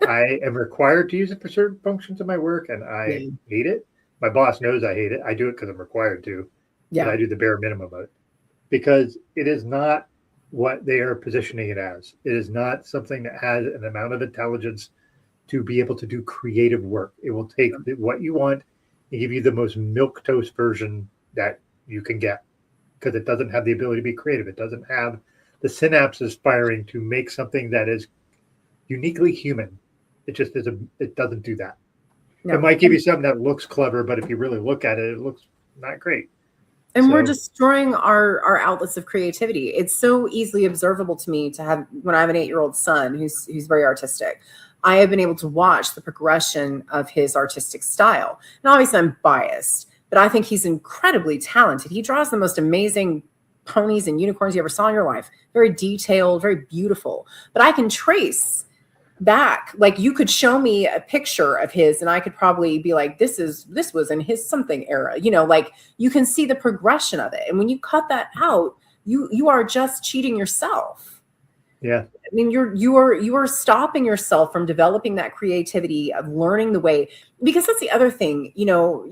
I am required to use it for certain functions of my work, and I hate it. My boss knows I hate it. I do it because I'm required to, but Yeah. I do the bare minimum of it because it is not what they are positioning it as. It is not something that has an amount of intelligence to be able to do creative work. It will take what you want and give you the most milquetoast version that you can get because it doesn't have the ability to be creative. It doesn't have the synapses firing to make something that is uniquely human. It just is it doesn't do that. No. It might give you something that looks clever, but if you really look at it, it looks not great. And we're destroying our outlets of creativity. It's so easily observable to me to have, when I have an 8-year-old son who's very artistic, I have been able to watch the progression of his artistic style. And obviously I'm biased, but I think he's incredibly talented. He draws the most amazing ponies and unicorns you ever saw in your life. Very detailed, very beautiful. But I can trace back, like you could show me a picture of his and I could probably be like, this was in his something era, like you can see the progression of it. And when you cut that out, you are just cheating yourself. Yeah. I mean, you are stopping yourself from developing that creativity of learning the way, because that's the other thing, you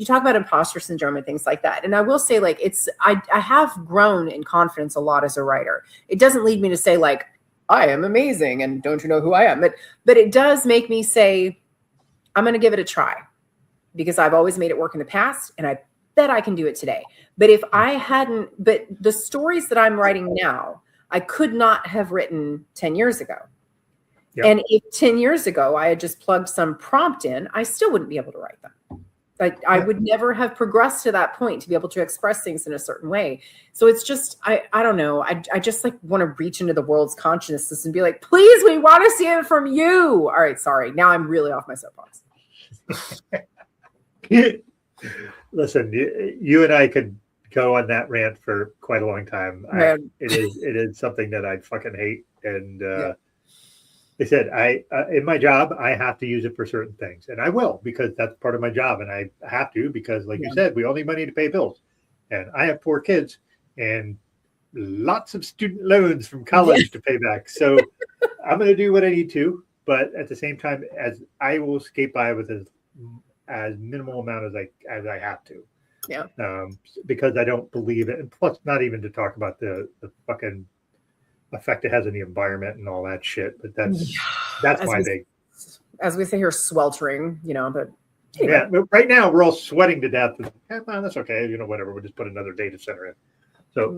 talk about imposter syndrome and things like that. And I will say, like, I have grown in confidence a lot as a writer. It doesn't lead me to say like, I am amazing and don't you know who I am? But it does make me say, I'm going to give it a try because I've always made it work in the past and I bet I can do it today. But but the stories that I'm writing now, I could not have written 10 years ago. Yep. And if 10 years ago I had just plugged some prompt in, I still wouldn't be able to write them. Like I would never have progressed to that point to be able to express things in a certain way. So it's just, I don't know. I just like want to reach into the world's consciousness and be like, please, we want to see it from you. All right. Sorry. Now I'm really off my soapbox. Listen, you and I could go on that rant for quite a long time. It is something that I fucking hate. And, they said, in my job, I have to use it for certain things. And I will, because that's part of my job. And I have to, because like you said, we all need money to pay bills. And I have 4 kids and lots of student loans from college to pay back. So I'm going to do what I need to. But at the same time, as I will skate by with as minimal amount as I have to. Yeah. Because I don't believe it. And plus, not even to talk about the fucking effect it has on the environment and all that shit, but that's my big, as we say here, sweltering, but anyway. Yeah, but right now we're all sweating to death. Well, that's okay, whatever, we'll just put another data center in. So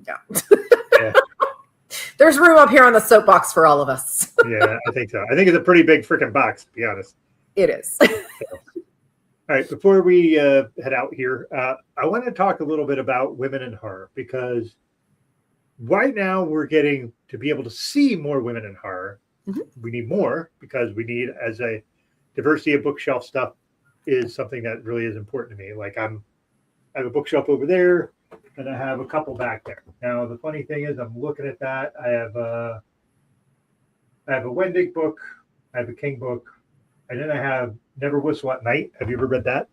yeah. There's room up here on the soapbox for all of us. Yeah, I think so. I think it's a pretty big freaking box, to be honest. It is. All right, before we head out here, I want to talk a little bit about women in horror, because right now we're getting to be able to see more women in horror. Mm-hmm. We need more, because we need, as a diversity of bookshelf stuff is something that really is important to me. Like I have a bookshelf over there and I have a couple back there. Now, the funny thing is I'm looking at that. I have a Wendig book. I have a King book. And then I have Never Whistle at Night. Have you ever read that?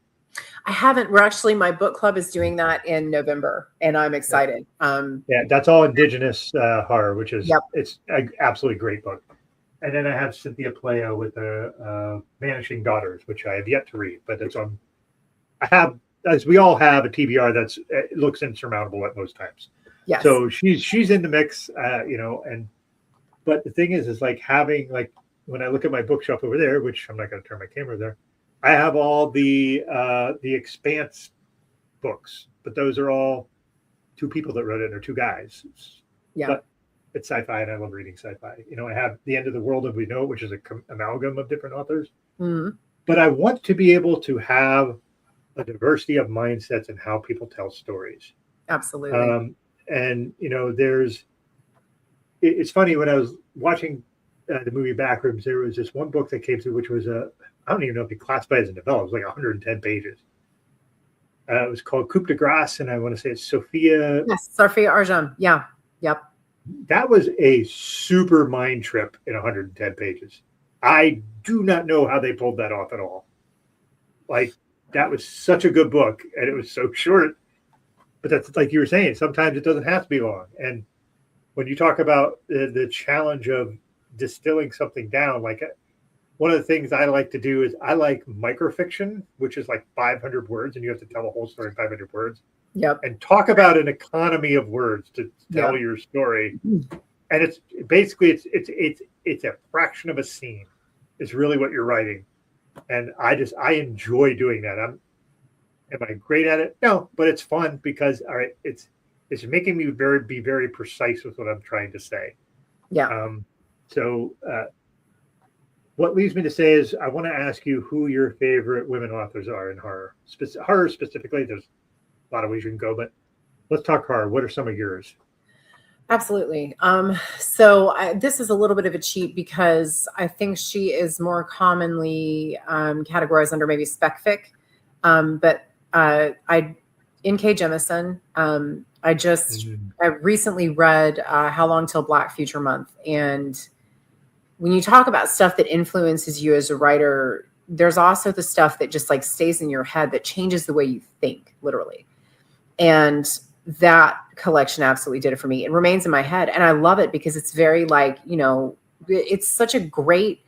I haven't. My book club is doing that in November, and I'm excited. Yeah, that's all Indigenous horror, which is it's an absolutely great book. And then I have Cynthia Pleo with the Vanishing Daughters, which I have yet to read, but it's on. I have, as we all have, a TBR it looks insurmountable at most times. Yeah. So she's in the mix, but the thing is like having, like, when I look at my bookshelf over there, which I'm not going to turn my camera there, I have all the Expanse books, but those are all 2 people that wrote it, or 2 guys. Yeah. But it's sci-fi, and I love reading sci-fi. I have The End of the World as We Know It, which is an amalgam of different authors. Mm-hmm. But I want to be able to have a diversity of mindsets and how people tell stories. Absolutely. It's funny, when I was watching the movie Backrooms, there was this one book that came through, which was I don't even know if you classify it as a novella. It was like 110 pages. It was called Coupe de Grace, and I want to say it's Sophia. Yes, Sophia Arjan. Yeah. Yep. That was a super mind trip in 110 pages. I do not know how they pulled that off at all. Like, that was such a good book, and it was so short. But that's, like you were saying, sometimes it doesn't have to be long. And when you talk about the challenge of distilling something down, like one of the things I like to do is I like microfiction, which is like 500 words, and you have to tell a whole story in 500 words. Yep. And talk about an economy of words to tell Yep. your story. And it's basically it's a fraction of a scene. Is really what you're writing, and I enjoy doing that. Am I great at it? No, but it's fun because all right, it's making me be very precise with what I'm trying to say. Yeah. So what leads me to say is I want to ask you who your favorite women authors are in horror. Horror specifically, there's a lot of ways you can go, but let's talk horror. What are some of yours? Absolutely. This is a little bit of a cheat because I think she is more commonly categorized under maybe spec fic. N.K. Jemisin. I recently read How Long Till Black Future Month, and when you talk about stuff that influences you as a writer, there's also the stuff that just like stays in your head that changes the way you think, literally. And that collection absolutely did it for me. It remains in my head, and I love it because it's very like, it's such a great,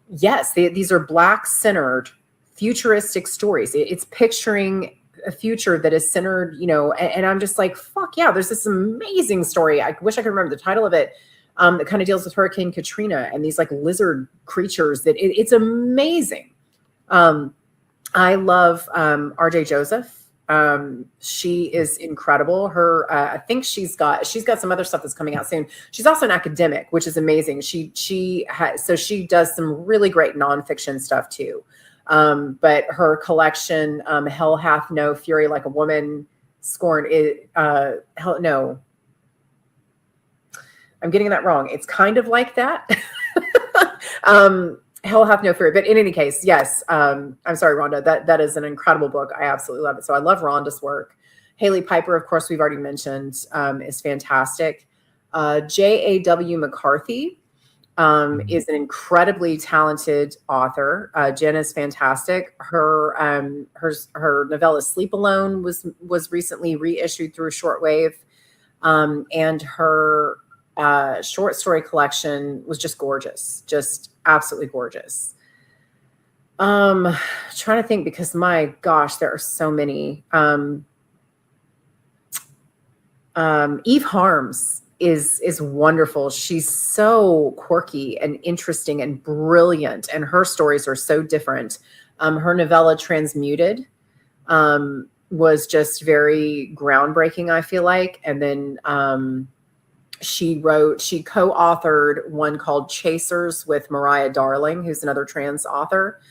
these are Black centered futuristic stories. It's picturing a future that is centered, and I'm just like, fuck yeah, there's this amazing story. I wish I could remember the title of it. That kind of deals with Hurricane Katrina and these like lizard creatures that it's amazing. I love RJ Joseph. She is incredible. I think she's got some other stuff that's coming out soon. She's also an academic, which is amazing. She does some really great nonfiction stuff too. But her collection, Hell Hath No Fury Like a Woman, Scorn no. I'm getting that wrong. It's kind of like that. Hell Hath No Fury. But in any case, yes. I'm sorry, Rhonda. That is an incredible book. I absolutely love it. So I love Rhonda's work. Haley Piper, of course, we've already mentioned, is fantastic. J.A.W. McCarthy is an incredibly talented author. Jen is fantastic. Her novella Sleep Alone was recently reissued through Shortwave. And her short story collection was just gorgeous, just absolutely gorgeous. Trying to think because my gosh, there are so many. Eve Harms is wonderful. She's so quirky and interesting and brilliant, and her stories are so different. Her novella Transmuted was just very groundbreaking, I feel like. And then she co-authored one called Chasers with Mariah Darling, who's another trans author,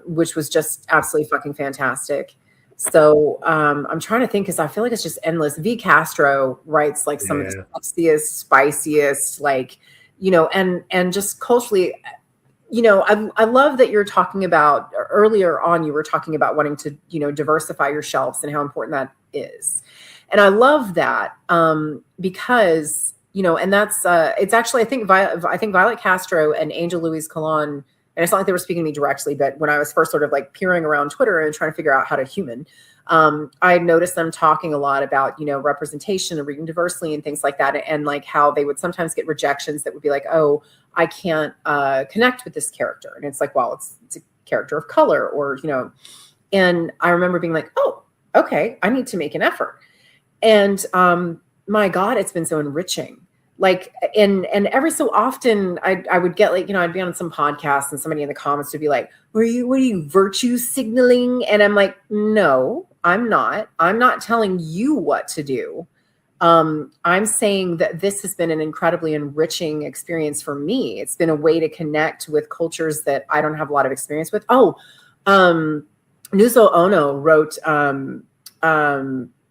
which was just absolutely fucking fantastic. So I'm trying to think because I feel like it's just endless. V. Castro writes like some of the sexiest, spiciest, like, and just culturally, I love that you're talking about earlier on, you were talking about wanting to, diversify your shelves and how important that is. And I love that because, and that's, it's actually, I think Violet Castro and Angel Louise Colon, and it's not like they were speaking to me directly, but when I was first sort of like peering around Twitter and trying to figure out how to human, I noticed them talking a lot about, representation and reading diversely and things like that. And like how they would sometimes get rejections that would be like, oh, I can't connect with this character. And it's like, well, it's a character of color or, and I remember being like, oh, okay, I need to make an effort. And my God, it's been so enriching. Like, and every so often I would get like, I'd be on some podcast and somebody in the comments would be like, what are you virtue signaling? And I'm like, no, I'm not telling you what to do. I'm saying that this has been an incredibly enriching experience for me. It's been a way to connect with cultures that I don't have a lot of experience with. Nuzo Ono wrote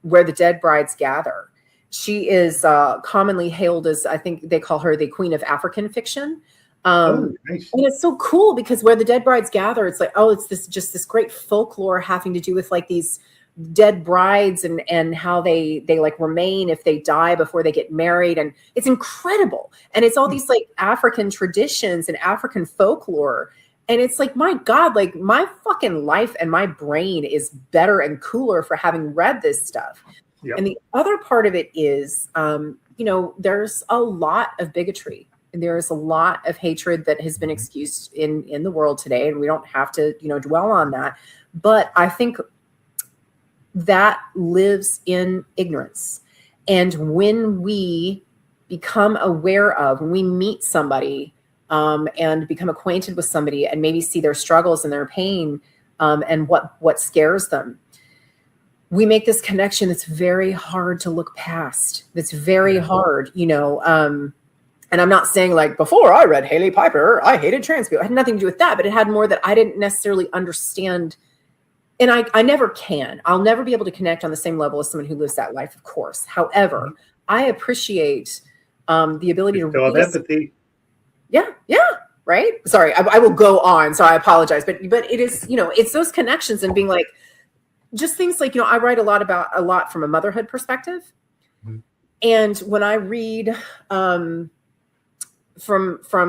Where the Dead Brides Gather. She is commonly hailed as, I think they call her the queen of African fiction. Nice. And it's so cool because Where the Dead Brides Gather, it's like, oh, it's this great folklore having to do with like these dead brides and how they like remain if they die before they get married. And it's incredible. And it's all these like African traditions and African folklore. And it's like, my God, like my fucking life and my brain is better and cooler for having read this stuff. Yep. And the other part of it is, there's a lot of bigotry There's a lot of hatred that has been excused in the world today, and we don't have to, dwell on that. But I think that lives in ignorance. And when we become aware of, when we meet somebody and become acquainted with somebody and maybe see their struggles and their pain and what scares them, we make this connection that's very hard to look past. That's very hard, and I'm not saying like before I read Haley Piper, I hated trans people. It had nothing to do with that, but it had more that I didn't necessarily understand. And I never can. I'll never be able to connect on the same level as someone who lives that life, of course. However, I appreciate the ability to read empathy. Yeah, right. Sorry, I will go on. So I apologize, but it is, it's those connections and being like, just things like, I write a lot from a motherhood perspective, and when I read from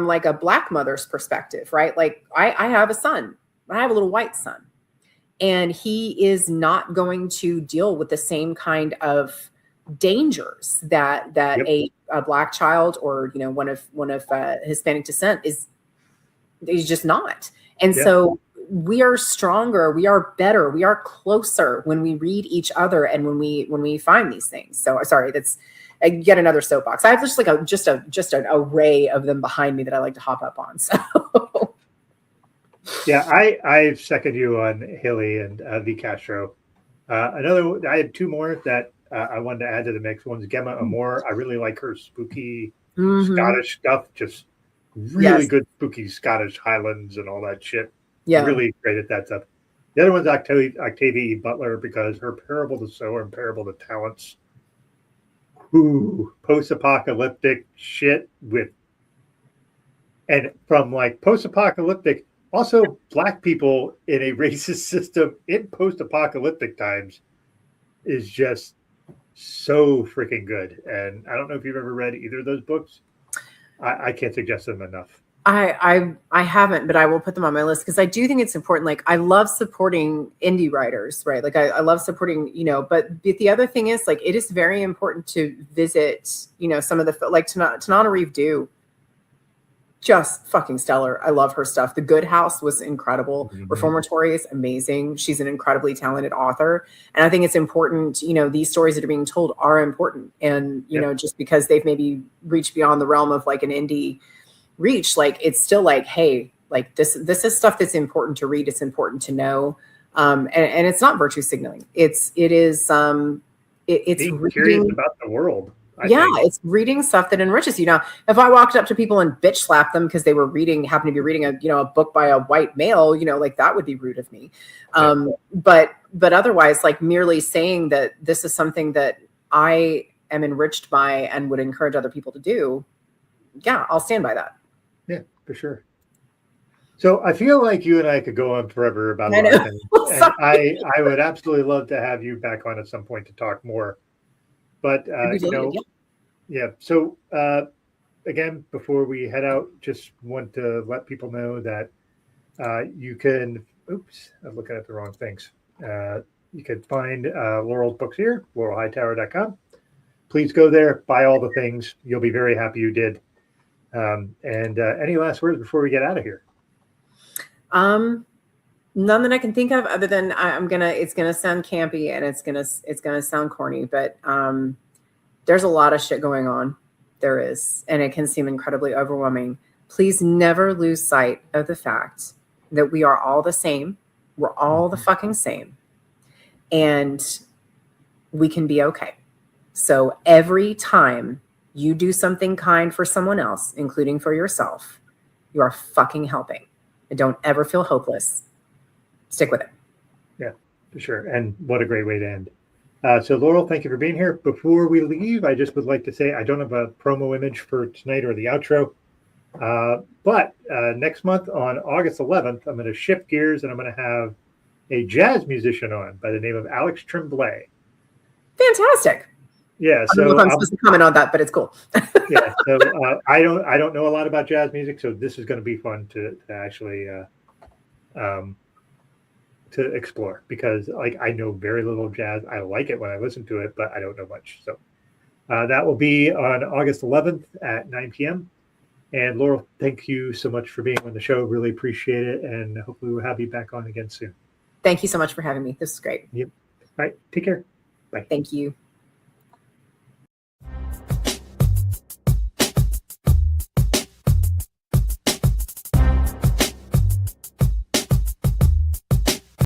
like a Black mother's perspective, right? Like I have a son. I have a little white son. And he is not going to deal with the same kind of dangers that a Black child or one of Hispanic descent is just not. And so we are stronger, we are better, we are closer when we read each other and when we find these things. So sorry, that's yet another soapbox. I have just an array of them behind me that I like to hop up on. So. Yeah, I second you on Haley and V. Castro. I had two more that I wanted to add to the mix. One's Gemma Amor. I really like her spooky Scottish stuff. Just really good spooky Scottish Highlands and all that shit. Yeah, really great at that stuff. The other one's Octavia E. Butler, because her Parable to Sower and Parable to Talents. Ooh, post-apocalyptic shit and from like post-apocalyptic. Also, Black people in a racist system in post-apocalyptic times is just so freaking good. And I don't know if you've ever read either of those books. I can't suggest them enough. I haven't, but I will put them on my list because I do think it's important. Like I love supporting indie writers, right? Like I love supporting, but the other thing is like, it is very important to visit, some of the, like Tanana Reeve Dew. Just fucking stellar. I love her stuff. The Good House was incredible. Reformatory is amazing. She's an incredibly talented author. And I think it's important, these stories that are being told are important. And, just because they've maybe reached beyond the realm of like an indie reach, like it's still like, hey, like this is stuff that's important to read. It's important to know. And it's not virtue signaling. It's being curious about the world. It's reading stuff that enriches you. Now, if I walked up to people and bitch slapped them because they were happened to be reading a book by a white male, like that would be rude of me. But otherwise, like merely saying that this is something that I am enriched by and would encourage other people to do. Yeah, I'll stand by that. Yeah, for sure. So I feel like you and I could go on forever about a lot of things. And I would absolutely love to have you back on at some point to talk more. But, So, again, before we head out, just want to let people know that you can, I'm looking at the wrong things. You can find Laurel's books here, laurelhightower.com. Please go there, buy all the things. You'll be very happy you did. And any last words before we get out of here? None that I can think of other than it's gonna sound campy and it's gonna sound corny, but there's a lot of shit going on. There is, and it can seem incredibly overwhelming. Please never lose sight of the fact that we are all the same. We're all the fucking same. And we can be okay. So every time you do something kind for someone else, including for yourself, you are fucking helping. And don't ever feel hopeless. Stick with it. Yeah, for sure. And what a great way to end. So Laurel, thank you for being here. Before we leave, I just would like to say I don't have a promo image for tonight or the outro. But next month on August 11th, I'm going to shift gears and I'm going to have a jazz musician on by the name of Alex Tremblay. Fantastic. Yeah, I don't know if I'm supposed to comment on that, but it's cool. Yeah, so I don't know a lot about jazz music, so this is going to be fun to actually to explore, because like I know very little jazz. I like it when I listen to it, but I don't know much. So that will be on August 11th at 9 p.m. And Laurel, thank you so much for being on the show. Really appreciate it. And hopefully we'll have you back on again soon. Thank you so much for having me. This is great. Yep. All right. Take care. Bye. Thank you.